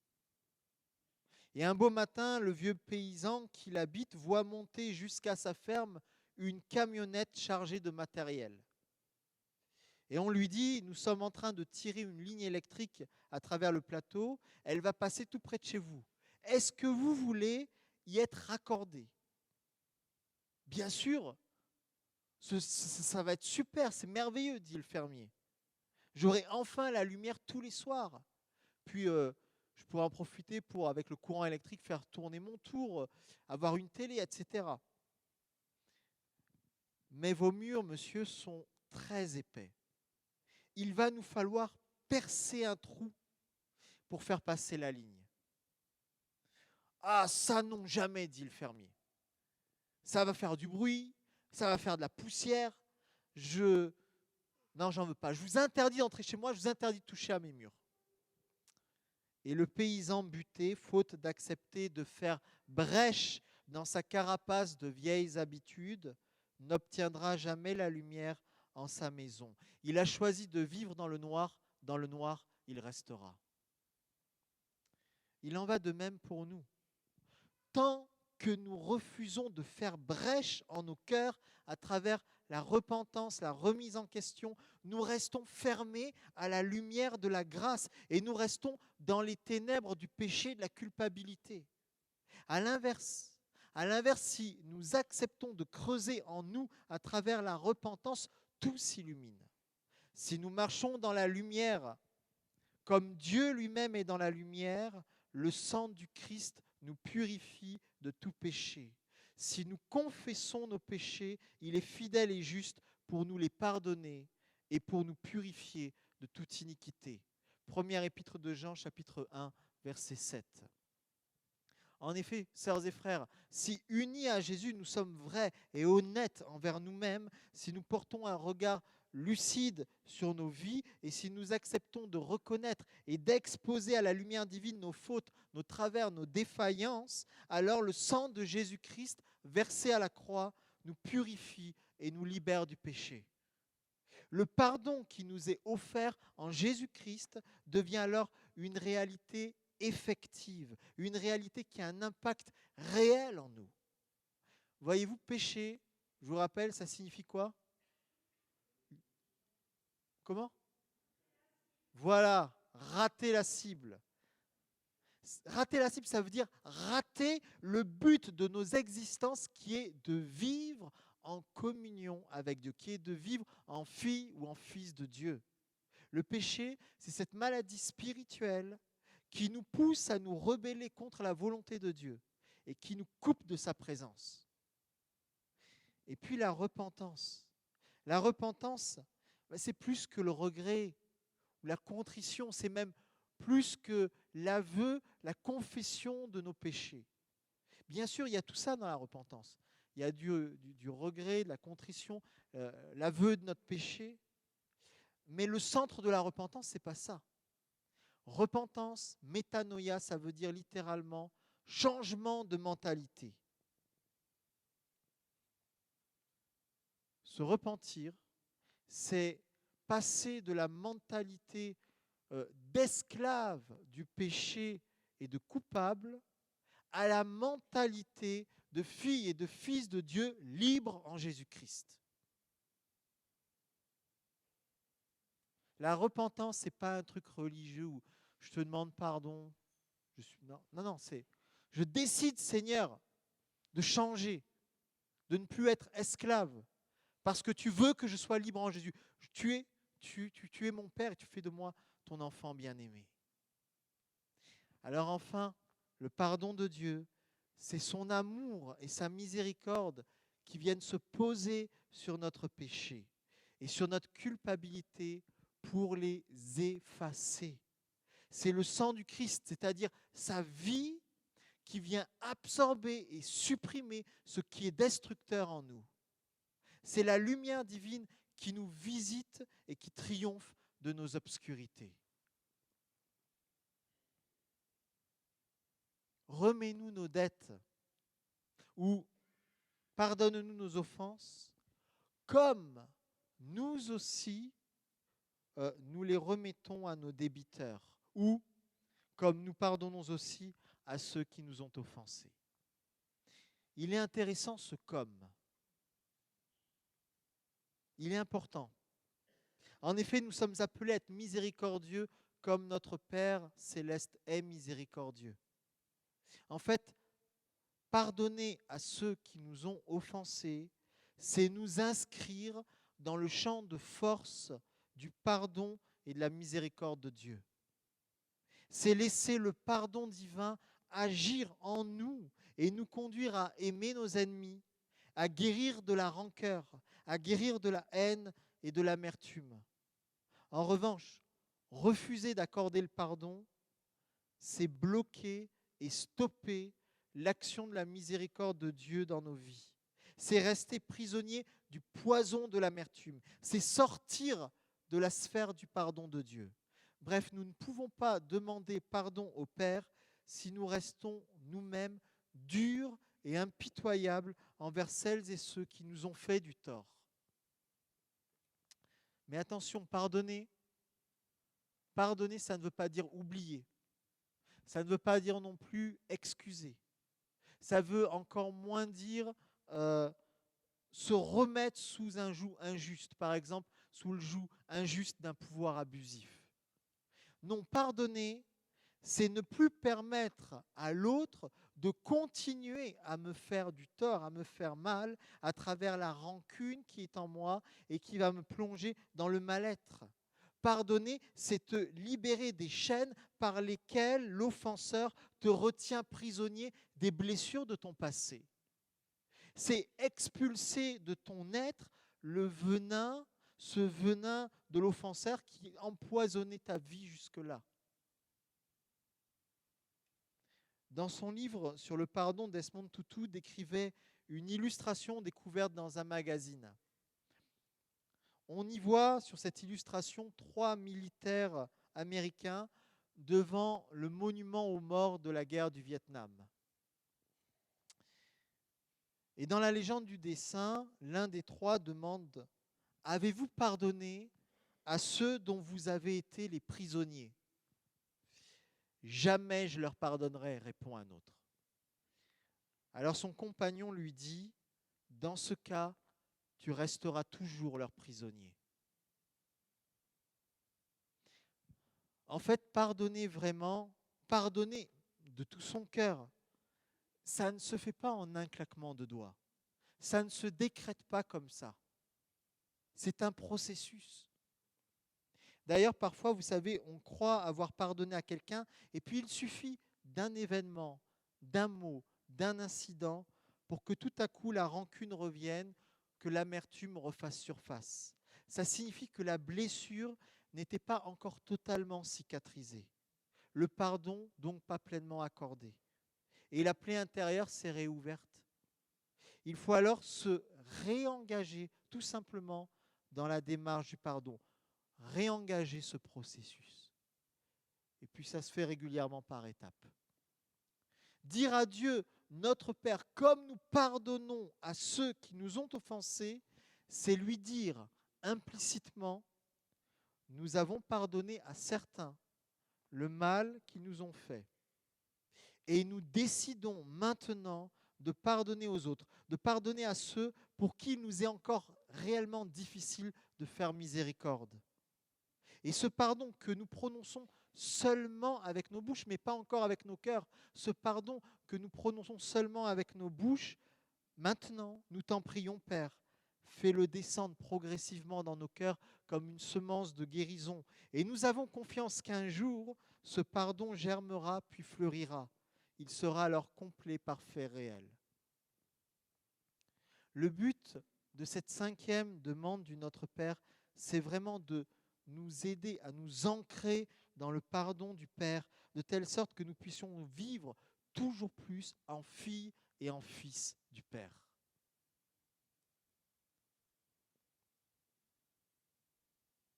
Et un beau matin, le vieux paysan qui l'habite voit monter jusqu'à sa ferme une camionnette chargée de matériel. Et on lui dit, nous sommes en train de tirer une ligne électrique à travers le plateau, elle va passer tout près de chez vous. Est-ce que vous voulez y être raccordé? Bien sûr, ça va être super, c'est merveilleux, dit le fermier. J'aurai enfin la lumière tous les soirs. Puis je pourrai en profiter pour, avec le courant électrique, faire tourner mon tour, avoir une télé, etc. Mais vos murs, monsieur, sont très épais. Il va nous falloir percer un trou pour faire passer la ligne. Ah, ça non, jamais, dit le fermier. Ça va faire du bruit, ça va faire de la poussière. Non, j'en veux pas. Je vous interdis d'entrer chez moi, je vous interdis de toucher à mes murs. Et le paysan buté, faute d'accepter de faire brèche dans sa carapace de vieilles habitudes, n'obtiendra jamais la lumière en sa maison. Il a choisi de vivre dans le noir il restera. Il en va de même pour nous. Tant que nous refusons de faire brèche en nos cœurs à travers la repentance, la remise en question, nous restons fermés à la lumière de la grâce et nous restons dans les ténèbres du péché et de la culpabilité. À l'inverse, si nous acceptons de creuser en nous à travers la repentance, tout s'illumine. Si nous marchons dans la lumière, comme Dieu lui-même est dans la lumière, le sang du Christ nous purifie de tout péché. Si nous confessons nos péchés, il est fidèle et juste pour nous les pardonner et pour nous purifier de toute iniquité. Première épître de Jean, chapitre 1, verset 7. En effet, sœurs et frères, si unis à Jésus, nous sommes vrais et honnêtes envers nous-mêmes, si nous portons un regard lucide sur nos vies et si nous acceptons de reconnaître et d'exposer à la lumière divine nos fautes, nos travers, nos défaillances, alors le sang de Jésus-Christ versé à la croix nous purifie et nous libère du péché. Le pardon qui nous est offert en Jésus-Christ devient alors une réalité effective, une réalité qui a un impact réel en nous. Voyez-vous, péché, je vous rappelle, ça signifie quoi? Comment? Voilà, rater la cible. Rater la cible, ça veut dire rater le but de nos existences qui est de vivre en communion avec Dieu, qui est de vivre en fille ou en fils de Dieu. Le péché, c'est cette maladie spirituelle qui nous pousse à nous rebeller contre la volonté de Dieu et qui nous coupe de sa présence. Et puis la repentance. La repentance, c'est plus que le regret ou la contrition, c'est même plus que l'aveu, la confession de nos péchés. Bien sûr, il y a tout ça dans la repentance. Il y a du regret, de la contrition, l'aveu de notre péché. Mais le centre de la repentance, ce n'est pas ça. Repentance, métanoïa, ça veut dire littéralement changement de mentalité. Se repentir, c'est passer de la mentalité d'esclave du péché et de coupable à la mentalité de fille et de fils de Dieu libre en Jésus-Christ. La repentance, ce n'est pas un truc religieux où je te demande pardon. Non, c'est je décide, Seigneur, de changer, de ne plus être esclave, parce que tu veux que je sois libre en Jésus. Tu es mon Père et tu fais de moi ton enfant bien-aimé. Alors enfin, le pardon de Dieu, c'est son amour et sa miséricorde qui viennent se poser sur notre péché et sur notre culpabilité pour les effacer. C'est le sang du Christ, c'est-à-dire sa vie qui vient absorber et supprimer ce qui est destructeur en nous. C'est la lumière divine qui nous visite et qui triomphe de nos obscurités. Remets-nous nos dettes ou pardonne-nous nos offenses, comme nous aussi nous les remettons à nos débiteurs, ou comme nous pardonnons aussi à ceux qui nous ont offensés. Il est intéressant ce comme. Il est important. En effet, nous sommes appelés à être miséricordieux comme notre Père céleste est miséricordieux. En fait, pardonner à ceux qui nous ont offensés, c'est nous inscrire dans le champ de force du pardon et de la miséricorde de Dieu. C'est laisser le pardon divin agir en nous et nous conduire à aimer nos ennemis, à guérir de la rancœur, à guérir de la haine et de l'amertume. En revanche, refuser d'accorder le pardon, c'est bloquer et stopper l'action de la miséricorde de Dieu dans nos vies. C'est rester prisonnier du poison de l'amertume. C'est sortir de la sphère du pardon de Dieu. Bref, nous ne pouvons pas demander pardon au Père si nous restons nous-mêmes durs et impitoyables envers celles et ceux qui nous ont fait du tort. Mais attention, pardonner, ça ne veut pas dire oublier. Ça ne veut pas dire non plus excuser. Ça veut encore moins dire se remettre sous un joug injuste, par exemple sous le joug injuste d'un pouvoir abusif. Non, pardonner, c'est ne plus permettre à l'autre de continuer à me faire du tort, à me faire mal à travers la rancune qui est en moi et qui va me plonger dans le mal-être. Pardonner, c'est te libérer des chaînes par lesquelles l'offenseur te retient prisonnier des blessures de ton passé. C'est expulser de ton être le venin, ce venin de l'offenseur qui empoisonnait ta vie jusque-là. Dans son livre sur le pardon, Desmond Tutu décrivait une illustration découverte dans un magazine. On y voit sur cette illustration 3 militaires américains devant le monument aux morts de la guerre du Vietnam. Et dans la légende du dessin, l'un des 3 demande « Avez-vous pardonné à ceux dont vous avez été les prisonniers ?» « Jamais je leur pardonnerai, répond un autre. Alors son compagnon lui dit, dans ce cas, tu resteras toujours leur prisonnier. En fait, pardonner vraiment, pardonner de tout son cœur, ça ne se fait pas en un claquement de doigts. Ça ne se décrète pas comme ça. C'est un processus. D'ailleurs, parfois, vous savez, on croit avoir pardonné à quelqu'un et puis il suffit d'un événement, d'un mot, d'un incident pour que tout à coup la rancune revienne, que l'amertume refasse surface. Ça signifie que la blessure n'était pas encore totalement cicatrisée. Le pardon, donc, pas pleinement accordé. Et la plaie intérieure s'est réouverte. Il faut alors se réengager tout simplement dans la démarche du pardon. Réengager ce processus. Et puis ça se fait régulièrement par étapes. Dire à Dieu, notre Père, comme nous pardonnons à ceux qui nous ont offensés, c'est lui dire implicitement, nous avons pardonné à certains le mal qu'ils nous ont fait. Et nous décidons maintenant de pardonner aux autres, de pardonner à ceux pour qui il nous est encore réellement difficile de faire miséricorde. Et ce pardon que nous prononçons seulement avec nos bouches, mais pas encore avec nos cœurs, ce pardon que nous prononçons seulement avec nos bouches, maintenant, nous t'en prions, Père, fais-le descendre progressivement dans nos cœurs comme une semence de guérison. Et nous avons confiance qu'un jour, ce pardon germera puis fleurira. Il sera alors complet, parfait, réel. Le but de cette 5e demande du Notre Père, c'est vraiment de nous aider à nous ancrer dans le pardon du Père, de telle sorte que nous puissions vivre toujours plus en filles et en fils du Père.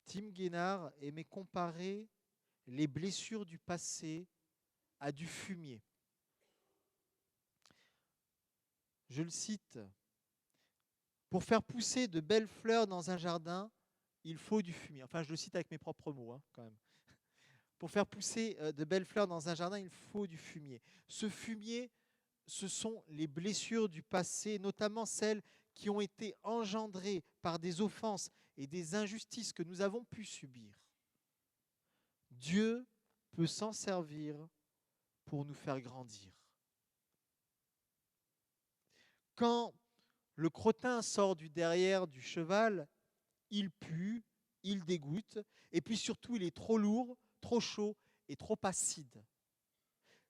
Tim Guénard aimait comparer les blessures du passé à du fumier. Je le cite, « Pour faire pousser de belles fleurs dans un jardin, il faut du fumier. » Enfin, je le cite avec mes propres mots, quand même. Pour faire pousser de belles fleurs dans un jardin, il faut du fumier. Ce fumier, ce sont les blessures du passé, notamment celles qui ont été engendrées par des offenses et des injustices que nous avons pu subir. Dieu peut s'en servir pour nous faire grandir. Quand le crottin sort du derrière du cheval, il pue, il dégoûte, et puis surtout, il est trop lourd, trop chaud et trop acide.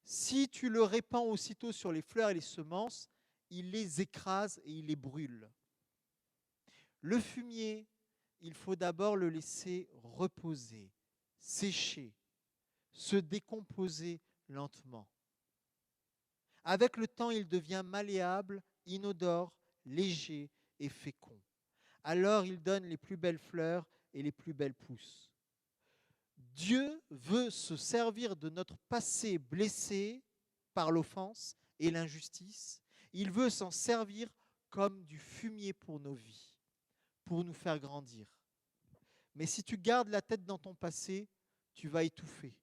Si tu le répands aussitôt sur les fleurs et les semences, il les écrase et il les brûle. Le fumier, il faut d'abord le laisser reposer, sécher, se décomposer lentement. Avec le temps, il devient malléable, inodore, léger et fécond. Alors il donne les plus belles fleurs et les plus belles pousses. Dieu veut se servir de notre passé blessé par l'offense et l'injustice. Il veut s'en servir comme du fumier pour nos vies, pour nous faire grandir. Mais si tu gardes la tête dans ton passé, tu vas étouffer.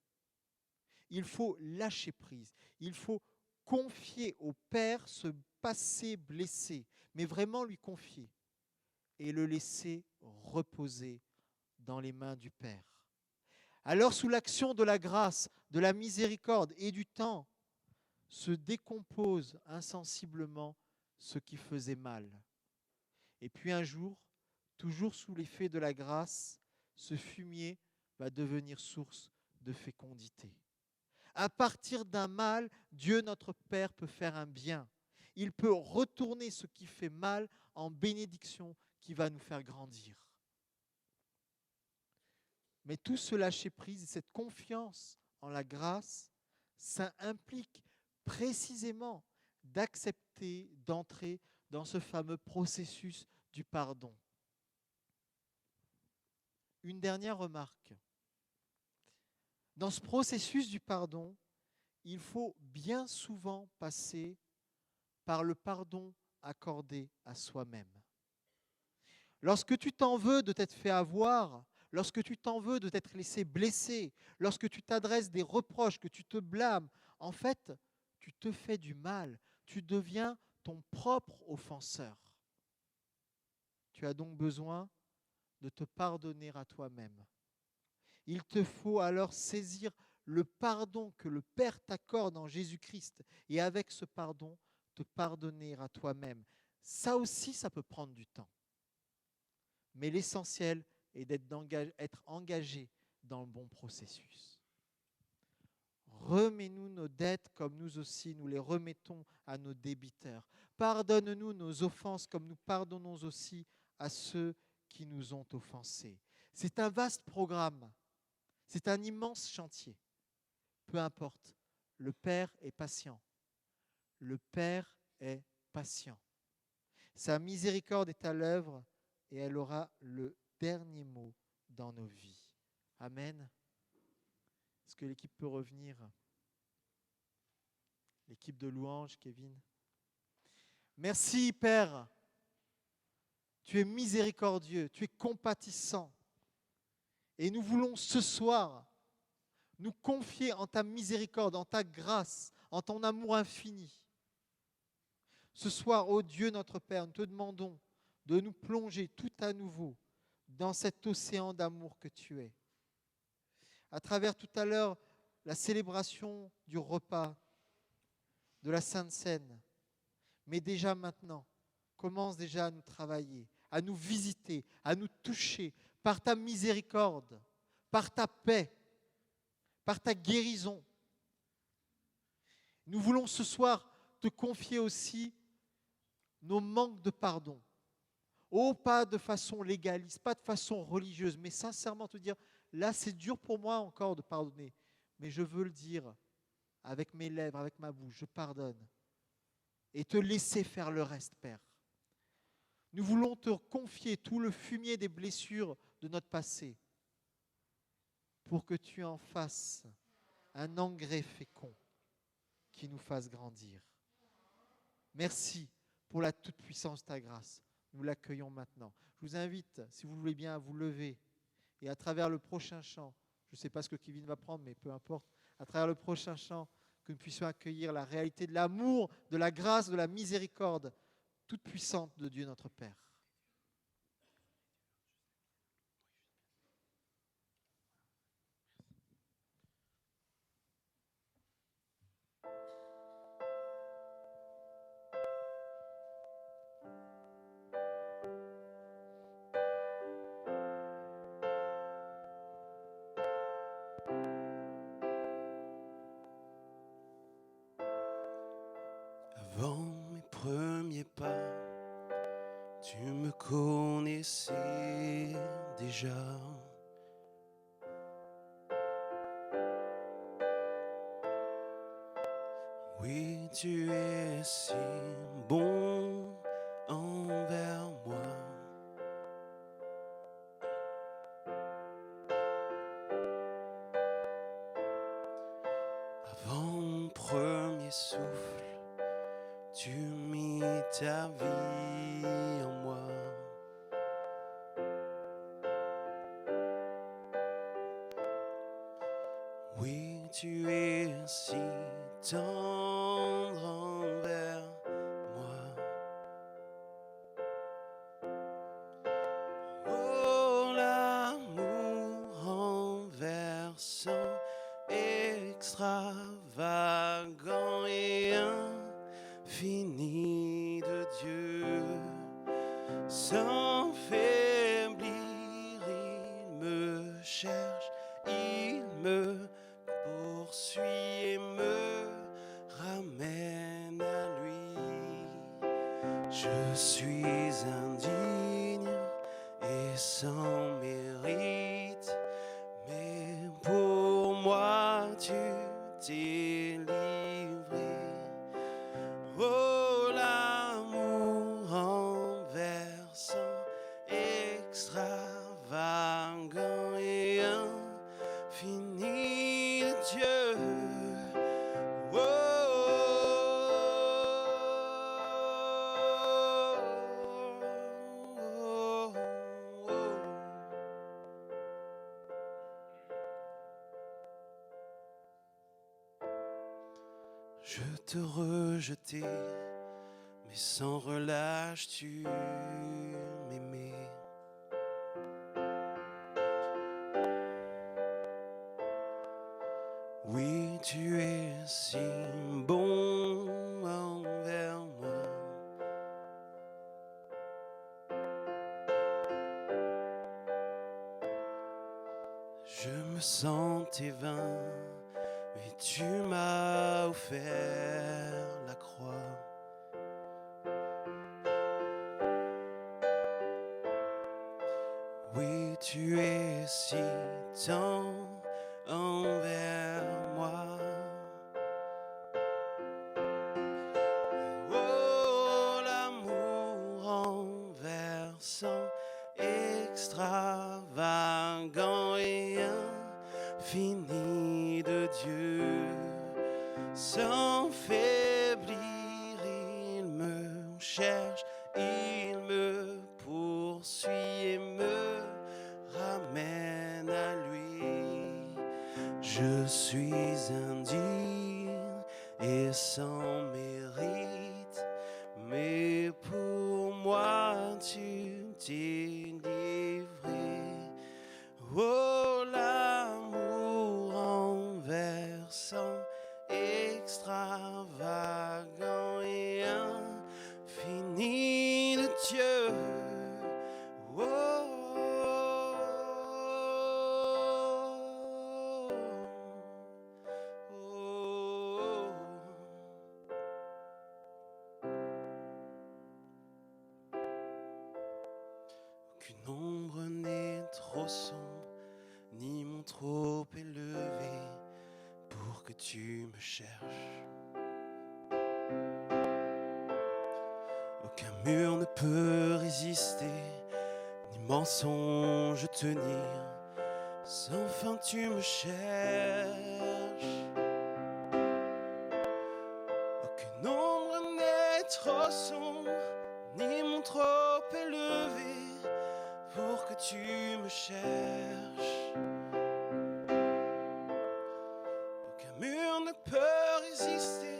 Il faut lâcher prise. Il faut confier au Père ce passé blessé, mais vraiment lui confier et le laisser reposer dans les mains du Père. Alors, sous l'action de la grâce, de la miséricorde et du temps, se décompose insensiblement ce qui faisait mal. Et puis un jour, toujours sous l'effet de la grâce, ce fumier va devenir source de fécondité. À partir d'un mal, Dieu notre Père peut faire un bien. Il peut retourner ce qui fait mal en bénédiction qui va nous faire grandir. Mais tout ce lâcher-prise et cette confiance en la grâce, ça implique précisément d'accepter, d'entrer dans ce fameux processus du pardon. Une dernière remarque. Dans ce processus du pardon, il faut bien souvent passer par le pardon accordé à soi-même. Lorsque tu t'en veux de t'être fait avoir, lorsque tu t'en veux de t'être laissé blesser, lorsque tu t'adresses des reproches, que tu te blâmes, en fait, tu te fais du mal. Tu deviens ton propre offenseur. Tu as donc besoin de te pardonner à toi-même. Il te faut alors saisir le pardon que le Père t'accorde en Jésus-Christ et avec ce pardon, te pardonner à toi-même. Ça aussi, ça peut prendre du temps. Mais l'essentiel est d'être engagé dans le bon processus. Remets-nous nos dettes comme nous aussi nous les remettons à nos débiteurs. Pardonne-nous nos offenses comme nous pardonnons aussi à ceux qui nous ont offensés. C'est un vaste programme. C'est un immense chantier. Peu importe, le Père est patient. Le Père est patient. Sa miséricorde est à l'œuvre et elle aura le dernier mot dans nos vies. Amen. Est-ce que l'équipe peut revenir? L'équipe de louange, Kevin. Merci, Père. Tu es miséricordieux, tu es compatissant. Et nous voulons ce soir nous confier en ta miséricorde, en ta grâce, en ton amour infini. Ce soir, ô Dieu notre Père, nous te demandons de nous plonger tout à nouveau dans cet océan d'amour que tu es. À travers tout à l'heure la célébration du repas, de la Sainte Seine, mais déjà maintenant, commence déjà à nous travailler, à nous visiter, à nous toucher par ta miséricorde, par ta paix, par ta guérison. Nous voulons ce soir te confier aussi nos manques de pardon. Oh, pas de façon légaliste, pas de façon religieuse, mais sincèrement te dire, là c'est dur pour moi encore de pardonner, mais je veux le dire avec mes lèvres, avec ma bouche, je pardonne. Et te laisser faire le reste, Père. Nous voulons te confier tout le fumier des blessures de notre passé pour que tu en fasses un engrais fécond qui nous fasse grandir. Merci pour la toute-puissance de ta grâce. Nous l'accueillons maintenant. Je vous invite, si vous le voulez bien, à vous lever et à travers le prochain chant, Je ne sais pas ce que Kevin va prendre, mais peu importe. À travers le prochain chant, que nous puissions accueillir la réalité de l'amour, de la grâce, de la miséricorde toute puissante de Dieu notre Père. Avant mes premiers pas, tu me connaissais déjà. Oui, tu es si bon envers moi. Avant mon premier souffle, tu mis ta vie en moi. Oui, tu es si tendre envers moi. Oh, l'amour renversant, extravagant et infini de Dieu. Sans faiblir, il me cherche, il me poursuit et me ramène à lui. Je suis indigne et sans mérite, mais pour moi tu t'es livré. Oh, l'amour renversant, extravagant et infini de Dieu. Oh, oh, oh, oh. Je te rejetais, mais sans relâche tu m'aimais. Oui, tu es si bon envers moi. Je me sentais vain, mais tu m'as offert la croix. Oui, tu es si tendre envers moi. Oh, l'amour renversant, extravagant et infini de Dieu. Sans faiblir, il me cherche, il me poursuit et me ramène à lui. Je suis indigne et sans mérite, mais pour moi tu t'es livré. Oh, l'amour renversant, extravagant et infini de Dieu. Oh, oh, oh. Aucune ombre n'est trop sombre, ni mon trop élevé pour que tu me cherches. Aucun mur ne peut résister, ni mensonge tenir, sans fin tu me cherches. Aucune ombre n'est trop sombre, ni mon trop élevé pour que tu me cherches. ne peut résister,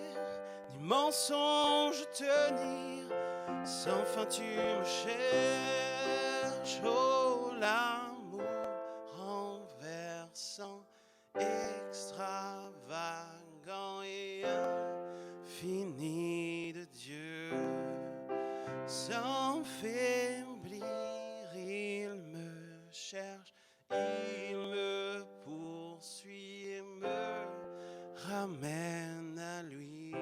ni mensonge tenir. Sans fin tu me cherches, oh l'amour renversant, extravagant et infini de Dieu. Sans faiblir, il me cherche, il me poursuit et me ramène à lui.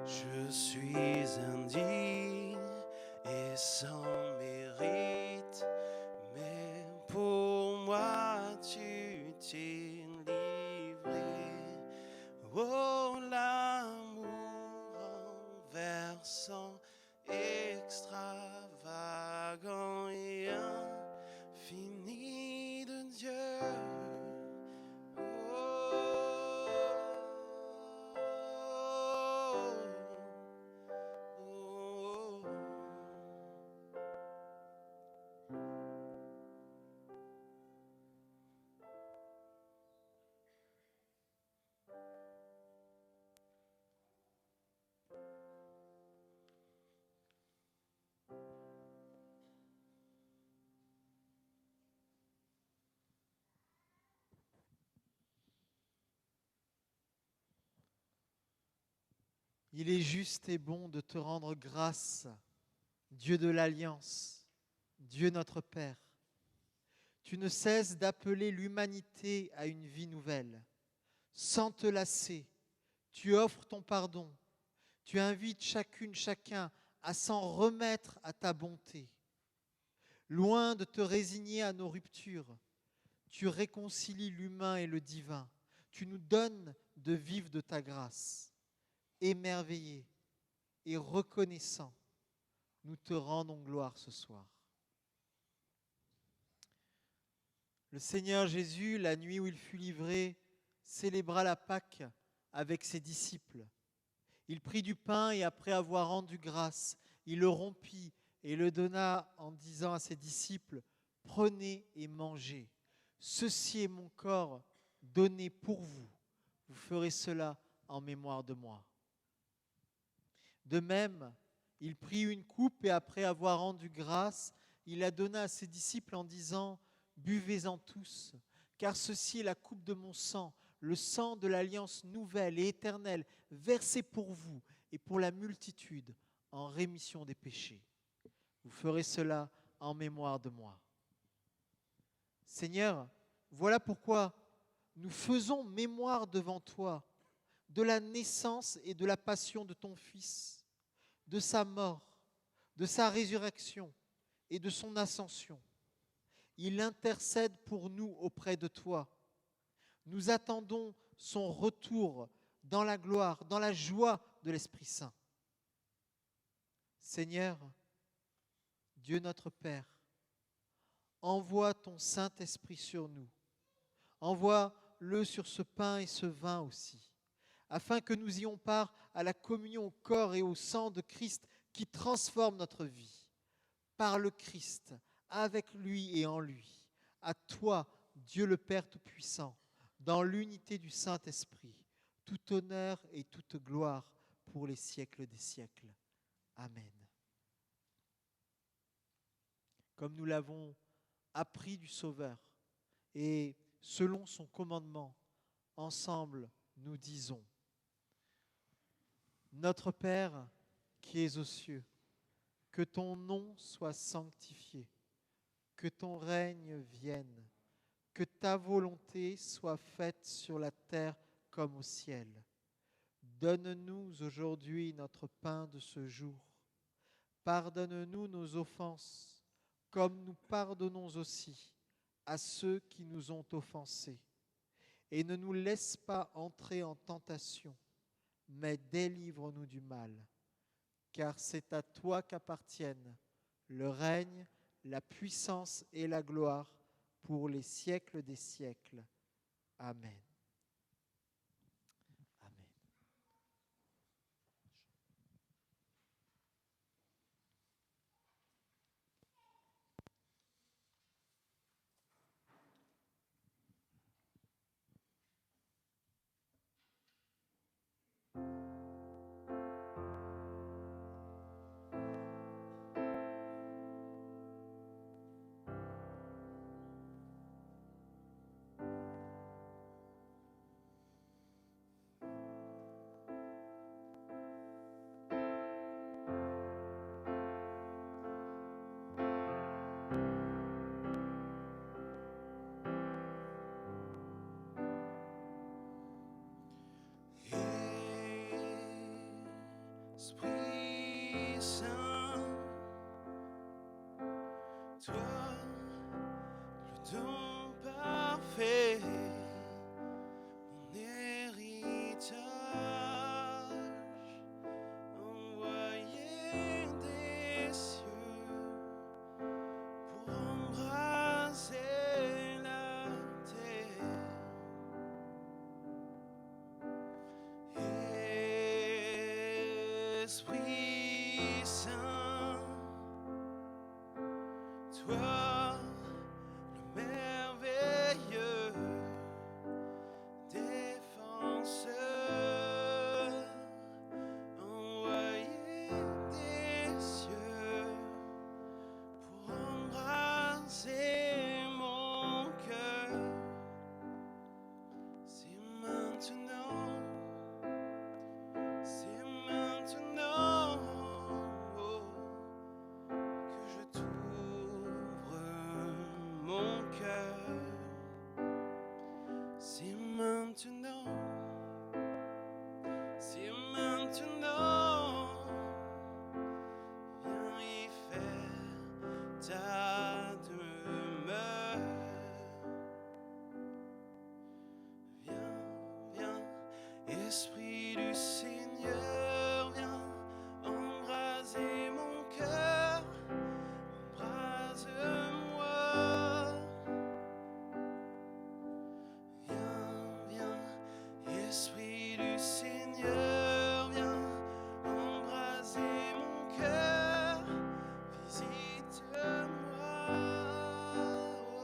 Je suis indigne et sans mérite, mais pour moi tu t'es livré. Oh l'amour renversant, extravagant et infini de Dieu. Il est juste et bon de te rendre grâce, Dieu de l'Alliance, Dieu notre Père. Tu ne cesses d'appeler l'humanité à une vie nouvelle. Sans te lasser, tu offres ton pardon. Tu invites chacune, chacun à s'en remettre à ta bonté. Loin de te résigner à nos ruptures, tu réconcilies l'humain et le divin. Tu nous donnes de vivre de ta grâce. Émerveillés et reconnaissants, nous te rendons gloire ce soir. Le Seigneur Jésus, la nuit où il fut livré, célébra la Pâque avec ses disciples. Il prit du pain et après avoir rendu grâce, il le rompit et le donna en disant à ses disciples, « Prenez et mangez. Ceci est mon corps donné pour vous. Vous ferez cela en mémoire de moi. » De même, il prit une coupe et après avoir rendu grâce, il la donna à ses disciples en disant « Buvez-en tous, car ceci est la coupe de mon sang, le sang de l'alliance nouvelle et éternelle, versé pour vous et pour la multitude en rémission des péchés. Vous ferez cela en mémoire de moi. » Seigneur, voilà pourquoi nous faisons mémoire devant toi de la naissance et de la passion de ton Fils, de sa mort, de sa résurrection et de son ascension. Il intercède pour nous auprès de toi. Nous attendons son retour dans la gloire, dans la joie de l'Esprit Saint. Seigneur, Dieu notre Père, envoie ton Saint-Esprit sur nous. Envoie-le sur ce pain et ce vin aussi, afin que nous ayons part à la communion au corps et au sang de Christ qui transforme notre vie. Par le Christ, avec lui et en lui, à toi, Dieu le Père Tout-Puissant, dans l'unité du Saint-Esprit, tout honneur et toute gloire pour les siècles des siècles. Amen. Comme nous l'avons appris du Sauveur et selon son commandement, ensemble nous disons: Notre Père qui es aux cieux, que ton nom soit sanctifié, que ton règne vienne, que ta volonté soit faite sur la terre comme au ciel. Donne-nous aujourd'hui notre pain de ce jour. Pardonne-nous nos offenses, comme nous pardonnons aussi à ceux qui nous ont offensés. Et ne nous laisse pas entrer en tentation, mais délivre-nous du mal. Car c'est à toi qu'appartiennent le règne, la puissance et la gloire pour les siècles des siècles. Amen. Amen. Esprit Saint, toi, le don parfait, mon héritage, envoyé des cieux pour embraser la terre. Esprit Saint, toi, le merveilleux défenseur, envoyé des cieux pour embraser mon cœur. C'est maintenant. C'est maintenant que je t'ouvre mon cœur. C'est maintenant. C'est maintenant. Viens y faire ta demeure. Viens, viens, Esprit du Seigneur, viens embraser mon cœur, embrase-moi. Viens, viens, Esprit du Seigneur, viens embraser mon cœur, visite-moi.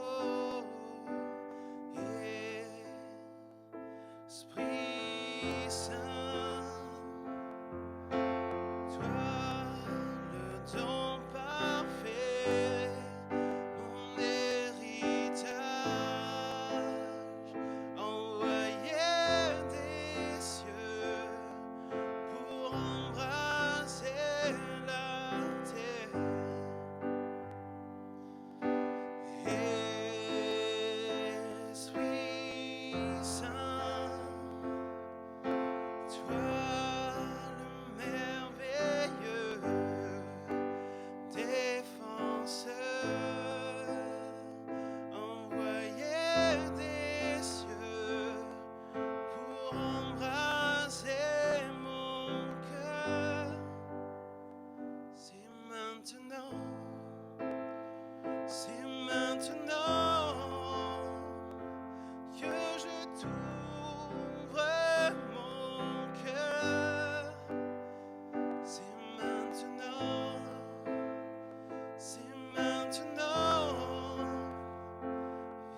Oh, Esprit Saint, toi, le don parfait, mon héritage, envoyé des cieux pour embraser la terre. Esprit Saint, toi, le merveilleux défenseur, envoyé des cieux pour embraser mon cœur. C'est maintenant. C'est maintenant que je t'ouvre mon cœur. C'est maintenant. C'est maintenant.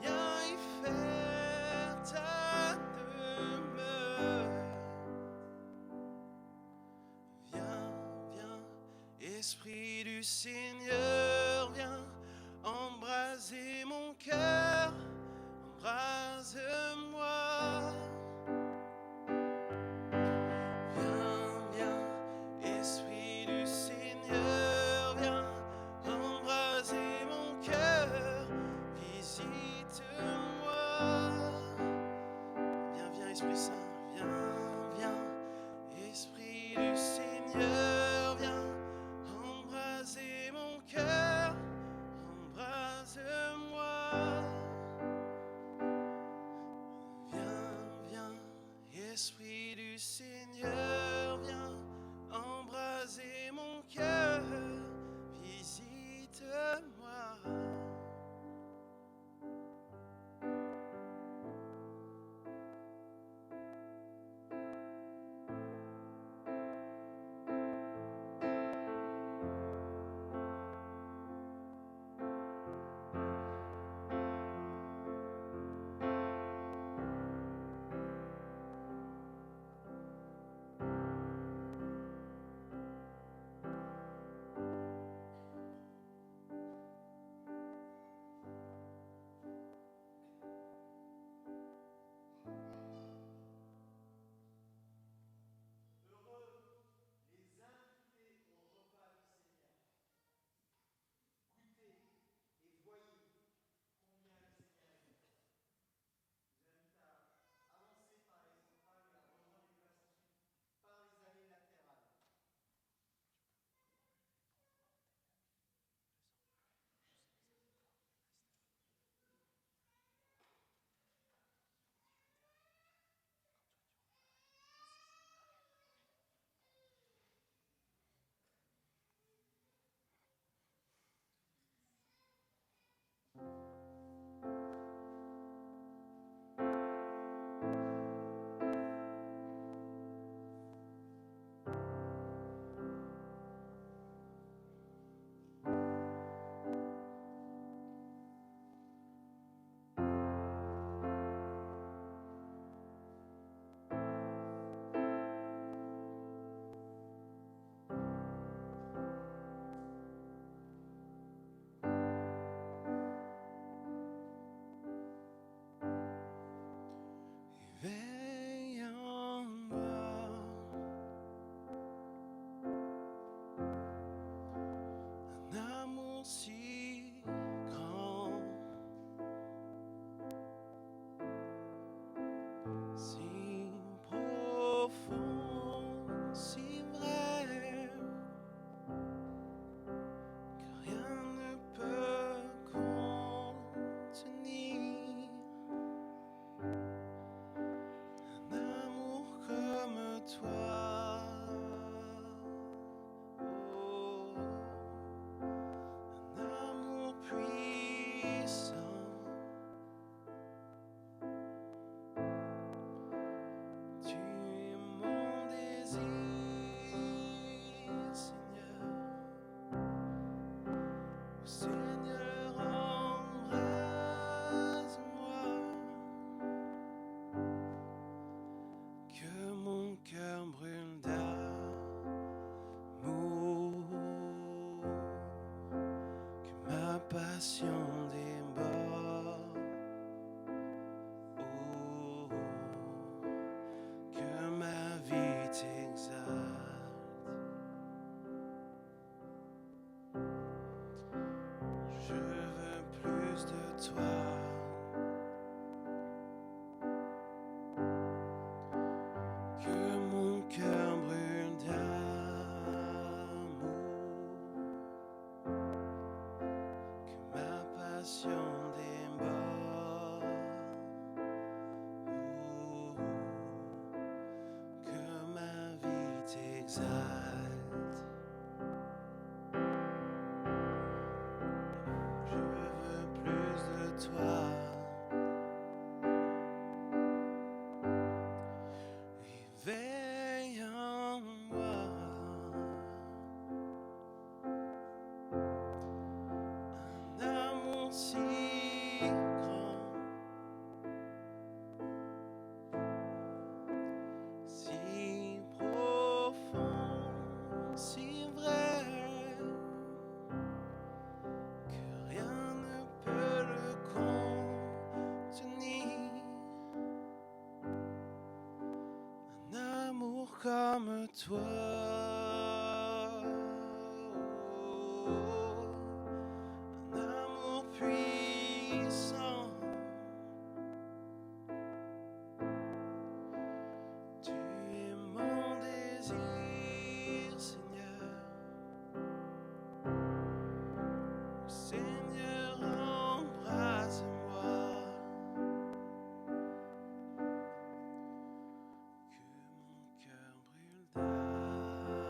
Viens y faire ta demeure. Viens, viens, Esprit du Seigneur, viens embraser mon cœur, embrase-moi. Viens, viens, Esprit du Seigneur, viens embraser mon cœur, visite-moi. Viens, viens, Esprit Saint, viens, viens, Esprit du Seigneur, viens embraser mon cœur, embrase-moi. Viens, viens, Esprit du Seigneur, viens embraser mon cœur, visite-moi. cœur brûle d'amour, que ma passion déborde, oh, que ma vie t'exalte. Je veux plus de toi. Que mon cœur brûle d'amour, que ma passion déborde, oh, que ma vie t'exalte. Je veux plus de toi. Éveille en moi un amour si grand, si profond, si vrai, que rien ne peut le contenir. Un amour comme toi, oh, un amour puissant. Tu es mon désir, Seigneur. Seigneur, embrasse-moi. Que mon cœur brûle d'amour.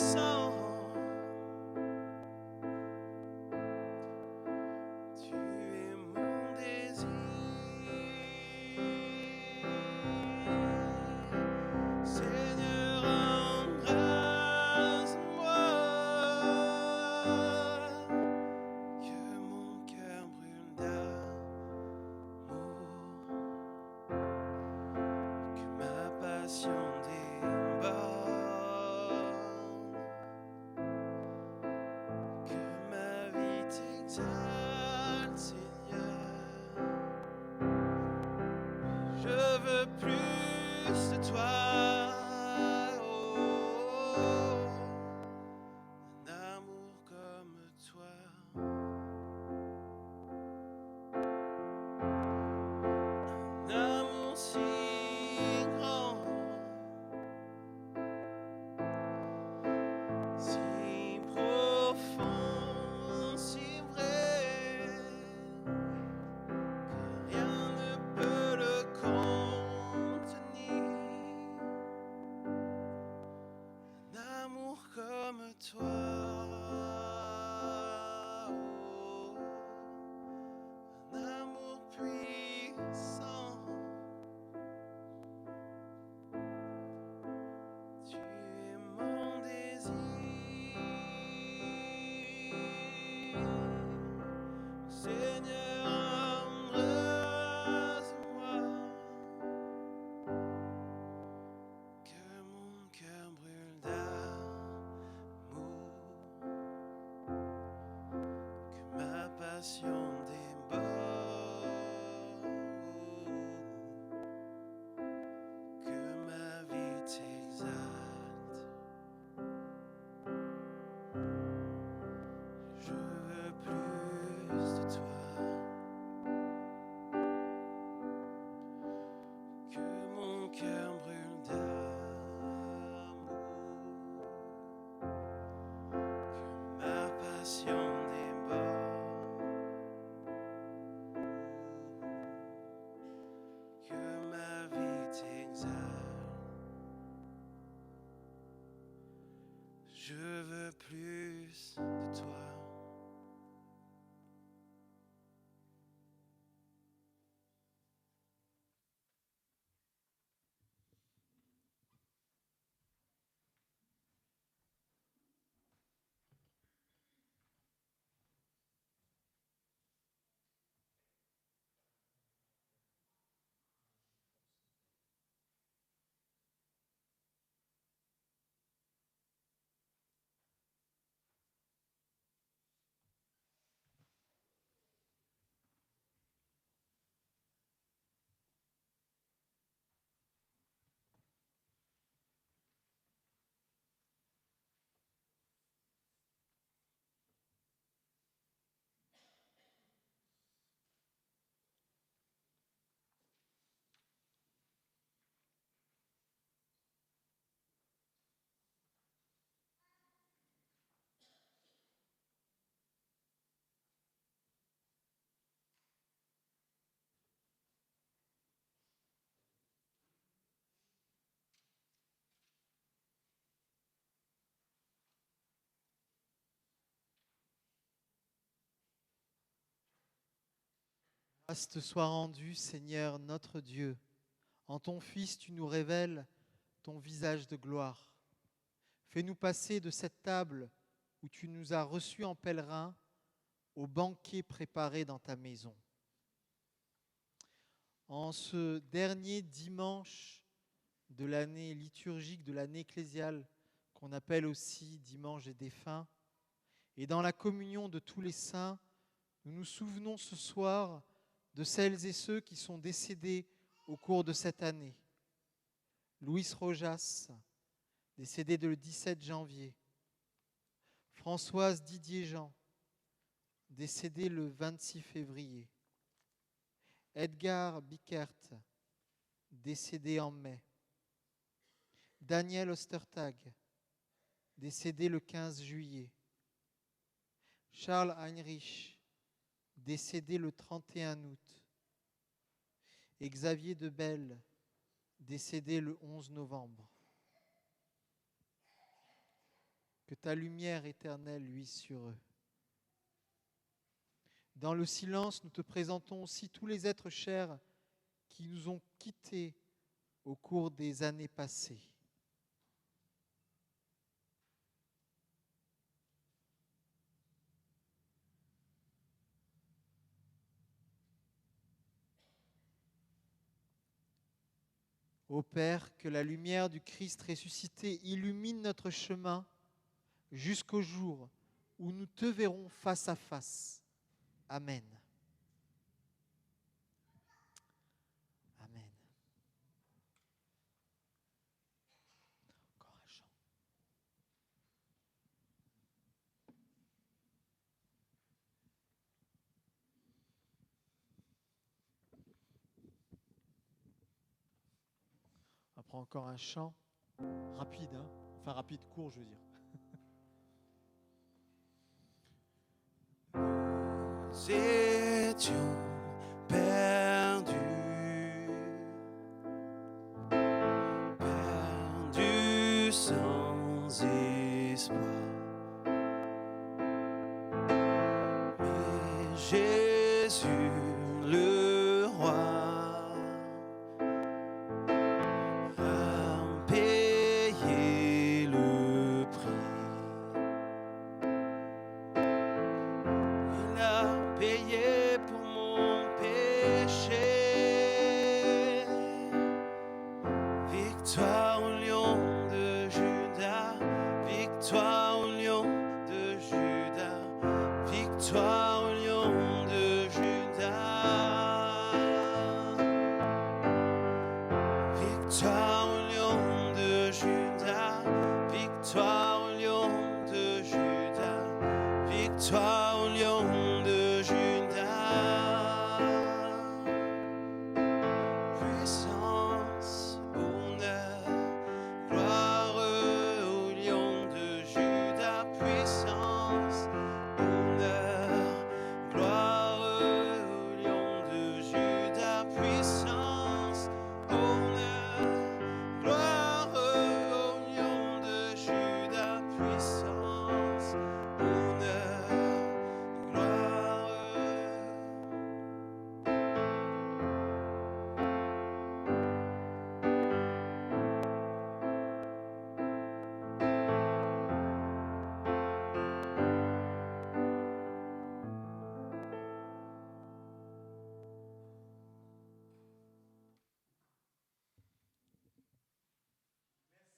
puissant. Tu es mon désir. Seigneur, embrasse-moi, que mon cœur brûle d'amour, que ma passion déborde, que ma vie t'exalte, Seigneur. Je veux plus de toi. Oh, un amour comme toi. Un amour si grand, si profond, si vrai, que rien ne peut le contenir. Un amour comme toi. Oh, un amour puissant. Tu es mon désir. Seigneur, embrasse-moi, que mon cœur brûle d'amour, que ma passion déborde, que ma vie t'exalte. Je veux plus de toi, que mon cœur brûle d'amour, que ma passion déborde, que ma vie t'exalte. Je veux plus de toi. Grâce te soit rendue, Seigneur notre Dieu. En ton Fils, tu nous révèles ton visage de gloire. Fais-nous passer de cette table où tu nous as reçus en pèlerins au banquet préparé dans ta maison. En ce dernier dimanche de l'année liturgique, de l'année ecclésiale, qu'on appelle aussi dimanche des défunts, et dans la communion de tous les saints, nous nous souvenons ce soir de celles et ceux qui sont décédés au cours de cette année. Luis Rojas, décédé le 17 janvier. Françoise Didier-Jean, décédée le 26 février. Edgar Bickert, décédé en mai. Daniel Ostertag, décédé le 15 juillet. Charles Heinrich, décédé le 31 août. Et Xavier Debelle, décédé le 11 novembre. que ta lumière éternelle luise sur eux. Dans le silence, nous te présentons aussi tous les êtres chers qui nous ont quittés au cours des années passées. Ô Père, que la lumière du Christ ressuscité illumine notre chemin jusqu'au jour où nous te verrons face à face. Amen. Amen. Encore un chant. Après encore un chant rapide, hein, enfin rapide, court, je veux dire. Nous étions perdus, perdus sans espoir. Mais Jésus, le roi, a payé le prix. Il a payé pour mon péché. Victoire au lion de Juda, victoire au lion de Juda, victoire au lion de Juda, victoire au lion de Juda, victoire au lion de Juda, victoire au lion de Juda. Puissance, honneur, gloire au lion de Juda. Puissance, honneur, gloire au lion de Juda. Puissance, honneur, gloire au lion de Juda. Puissance, honneur, gloire.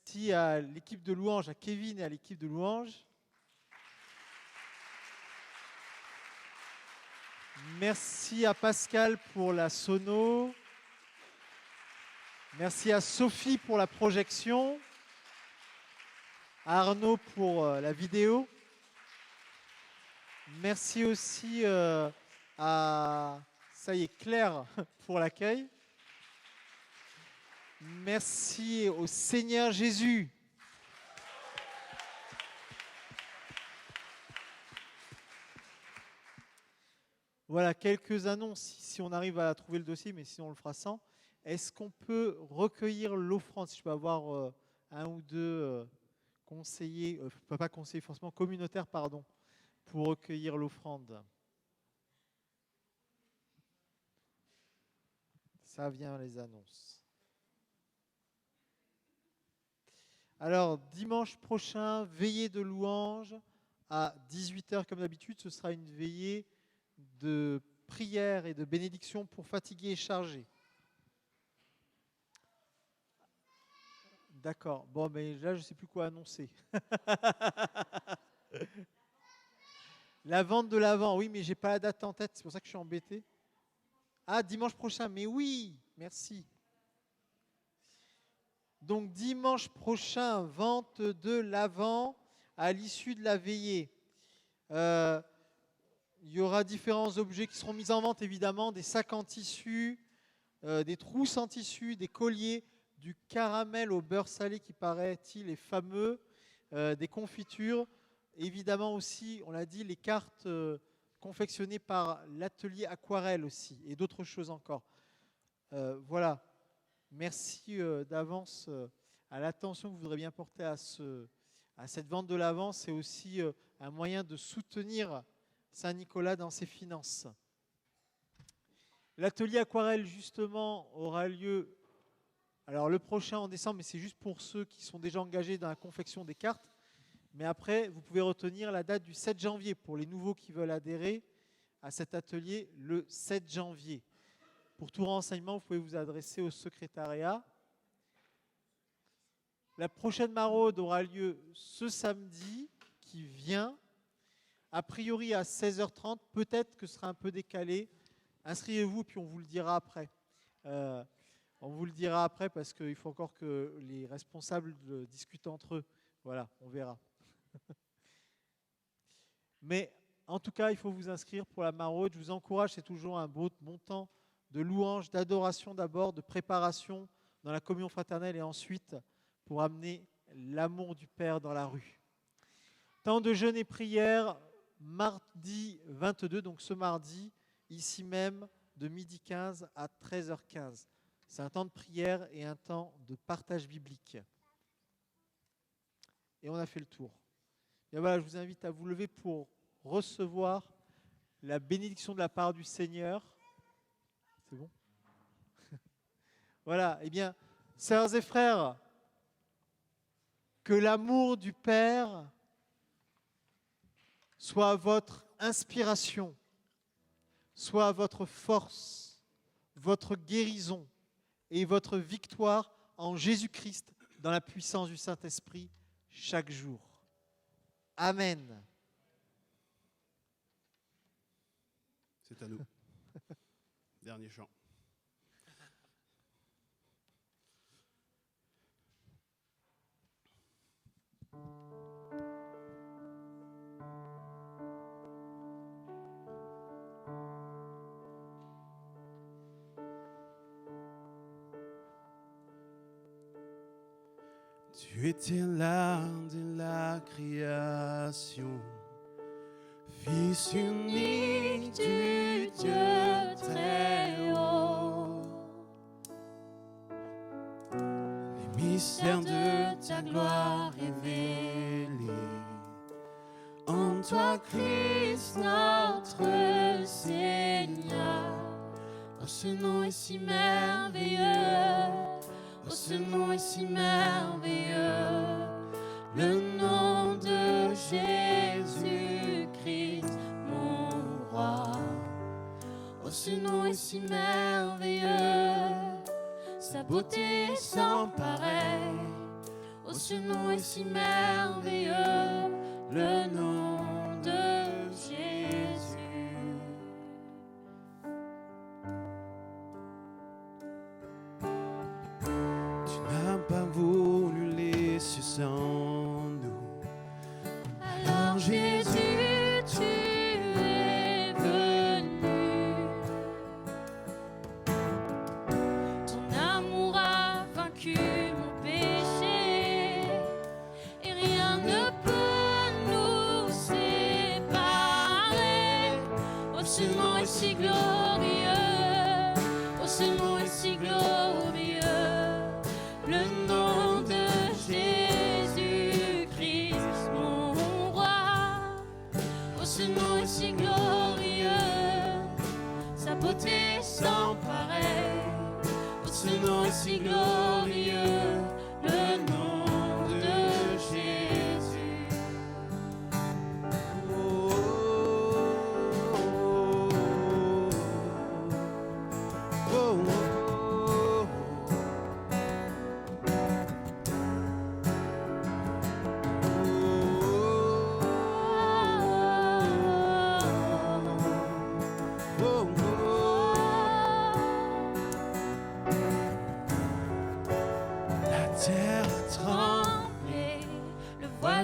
Merci à l'équipe de louange, à Kevin et à l'équipe de louange. Merci à Pascal pour la sono. Merci à Sophie pour la projection. À Arnaud pour la vidéo. Merci aussi à, ça y est, Claire pour l'accueil. Merci au Seigneur Jésus. Voilà, quelques annonces, si on arrive à trouver le dossier, mais sinon on le fera sans. Est-ce qu'on peut recueillir l'offrande? Si je peux avoir un ou deux conseillers, pas conseillers forcément, communautaires, pardon, pour recueillir l'offrande. Ça vient les annonces. Alors, dimanche prochain, veillée de louange à 18h comme d'habitude. Ce sera une veillée de prière et de bénédiction pour fatigués et chargés. D'accord. Bon, mais là, je ne sais plus quoi annoncer. La vente de l'Avent, oui, mais je n'ai pas la date en tête. C'est pour ça que je suis embêté. Ah, dimanche prochain, mais oui, merci. Donc, dimanche prochain, vente de l'Avent à l'issue de la veillée. Il y aura différents objets qui seront mis en vente, évidemment, des sacs en tissu, des trousses en tissu, des colliers, du caramel au beurre salé qui paraît-il est fameux, des confitures, évidemment aussi, on l'a dit, les cartes confectionnées par l'atelier Aquarelle aussi, et d'autres choses encore. Voilà, merci d'avance à l'attention que vous voudrez bien porter à à cette vente de l'Avent, c'est aussi un moyen de soutenir Saint-Nicolas dans ses finances. L'atelier aquarelle, justement, aura lieu, alors le prochain en décembre, mais c'est juste pour ceux qui sont déjà engagés dans la confection des cartes. Mais après, vous pouvez retenir la date du 7 janvier pour les nouveaux qui veulent adhérer à cet atelier le 7 janvier. Pour tout renseignement, vous pouvez vous adresser au secrétariat. La prochaine maraude aura lieu ce samedi qui vient, a priori à 16h30. Peut-être que ce sera un peu décalé. Inscrivez-vous, puis on vous le dira après. On vous le dira après parce qu'il faut encore que les responsables discutent entre eux. Voilà, on verra. Mais en tout cas, il faut vous inscrire pour la maraude. Je vous encourage, c'est toujours un bon temps de louange, d'adoration d'abord, de préparation dans la communion fraternelle et ensuite pour amener l'amour du Père dans la rue. Temps de jeûne et prière, mardi 22, donc ce mardi, ici même, de 12h15 à 13h15. C'est un temps de prière et un temps de partage biblique. Et on a fait le tour. Et voilà, je vous invite à vous lever pour recevoir la bénédiction de la part du Seigneur. C'est bon? Voilà, eh bien, sœurs et frères, que l'amour du Père soit votre inspiration, soit votre force, votre guérison et votre victoire en Jésus-Christ dans la puissance du Saint-Esprit chaque jour. Amen. C'est à nous. Dernier chant. Tu étais là dès la création, Fils unique du Dieu très haut. Les mystères de ta gloire révélés en toi, Christ, notre Seigneur. Oh, ce nom est si merveilleux. Oh, ce nom est si merveilleux, le nom de Jésus-Christ, mon roi. Oh, ce nom est si merveilleux, sa beauté est sans pareil. Oh, ce nom est si merveilleux, le nom de Jésus. Pas voulu les cieux sans nous. Alors Jésus, tu es venu. Ton amour a vaincu mon péché et rien ne peut nous séparer. Oh, ce nom est si glorieux. Oh, ce nom est si glorieux. Le nom de Jésus-Christ, mon roi. Oh, ce nom est si glorieux, sa beauté sans pareil. Oh, ce nom est si glorieux, le nom de Jésus. Oh, oh, oh, oh.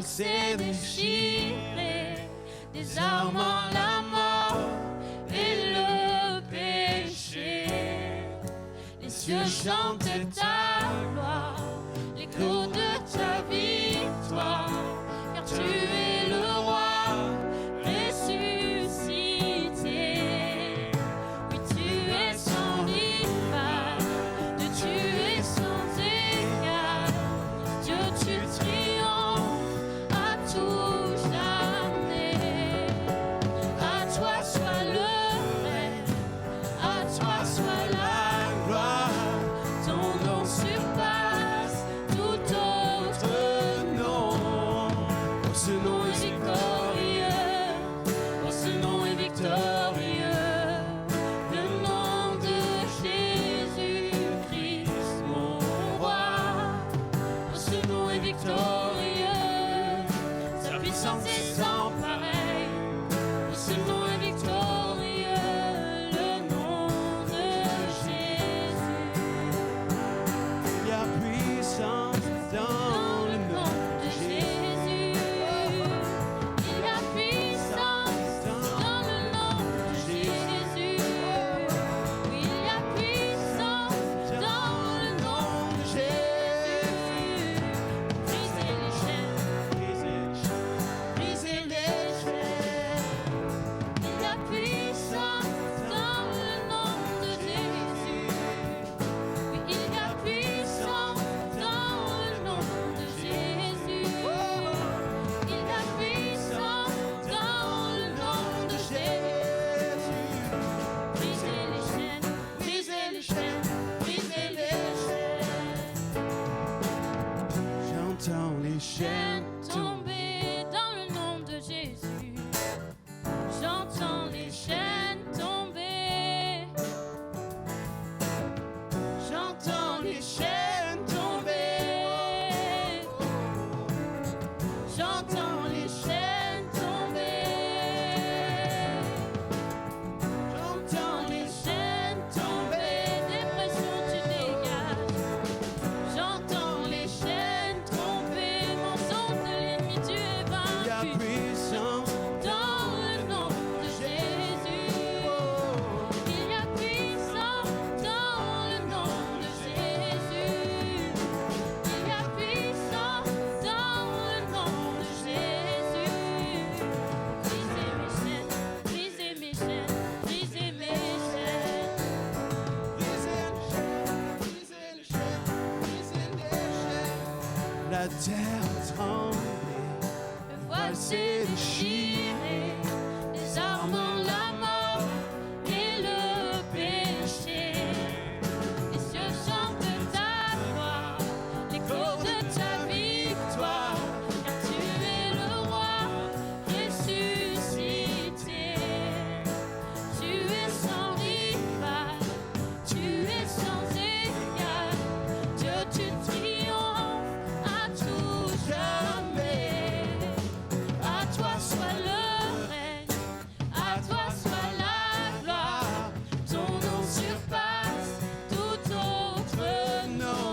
S'est déchiré, désarmant la mort et le péché. Les cieux chantaient ta gloire, l'écho de ta victoire, car tu es le roi ressuscité. Oui, tu es sans rival, Dieu, tu es sans égal. Dieu, tu triomphes puissance est sans pareil. Oh, ce nom est victorieux, le nom de Jésus. Il y a puissance dans le nom de Jésus. Il y a puissance dans le nom de Jésus. Oui, il y a puissance dans le nom de Jésus. Briser les chaînes, briser les chaînes. Il y a puissance dans le nom de Jésus. Oui, il y a puissance dans le nom de Jésus. Il y a puissance dans le nom de Jésus. Briser les chaînes, briser les chaînes, briser les chaînes. J'entends les chaînes Chaînes tomber dans le nom de Jésus. J'entends les chaînes tomber. J'entends les chaînes tomber. J'entends les chaînes tomber. J'entends les chaînes tomber. Dépression, tu dégages. J'entends les chaînes tomber. Mensonge de l'ennemi, tu es Il y a vaincu. puissance Dans le nom de Jésus, il y a puissance dans le nom de Jésus. Il y a puissance dans le nom de Jésus. Brisez mes chaînes, brisez mes chaînes, brisez mes chaînes. la terre tremble. Le voile s'est déchiré, les armes dans la mort et le péché. Les cieux chantent ta gloire, l'écho de ta victoire, car tu es le roi ressuscité. Tu es sans rival, tu es sans égal. Dieu, tu triomphes à tout jamais. À toi soit le règne, à toi soit la gloire. Ton nom surpasse tout autre nom.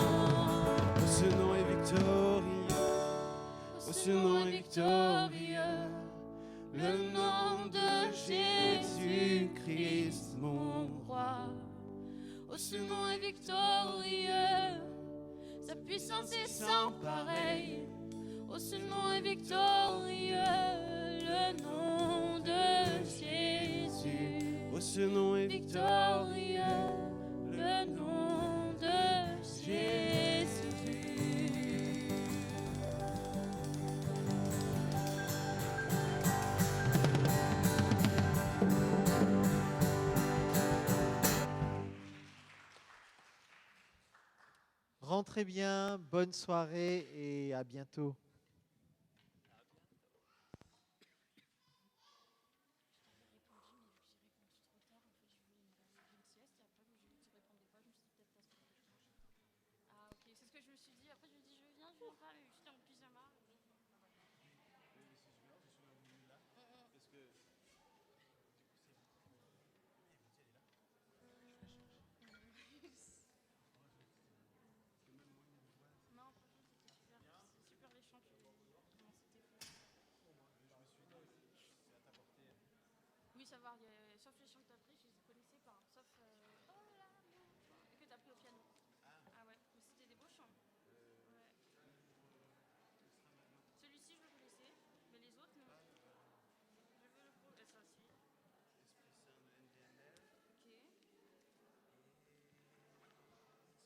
Ce nom est victorieux. Oh, ce nom est victorieux, le nom de Jésus-Christ, mon roi. Oh, ce nom est victorieux, sa puissance est sans pareil. Oh, ce nom est victorieux, le nom de Jésus. Oh, ce nom est Victorieux, le nom de Jésus. Rentrez bien, bonne soirée et à bientôt. Ah ok, c'est ce que je me suis dit. Après je me dis je viens pas, mais j'étais en pyjama. Non, franchement c'était super les chants, vraiment c'était fou. Oui ça va, sauf les chants que t'as pris, je les connaissais pas, sauf oh là, et que t'as pris au piano.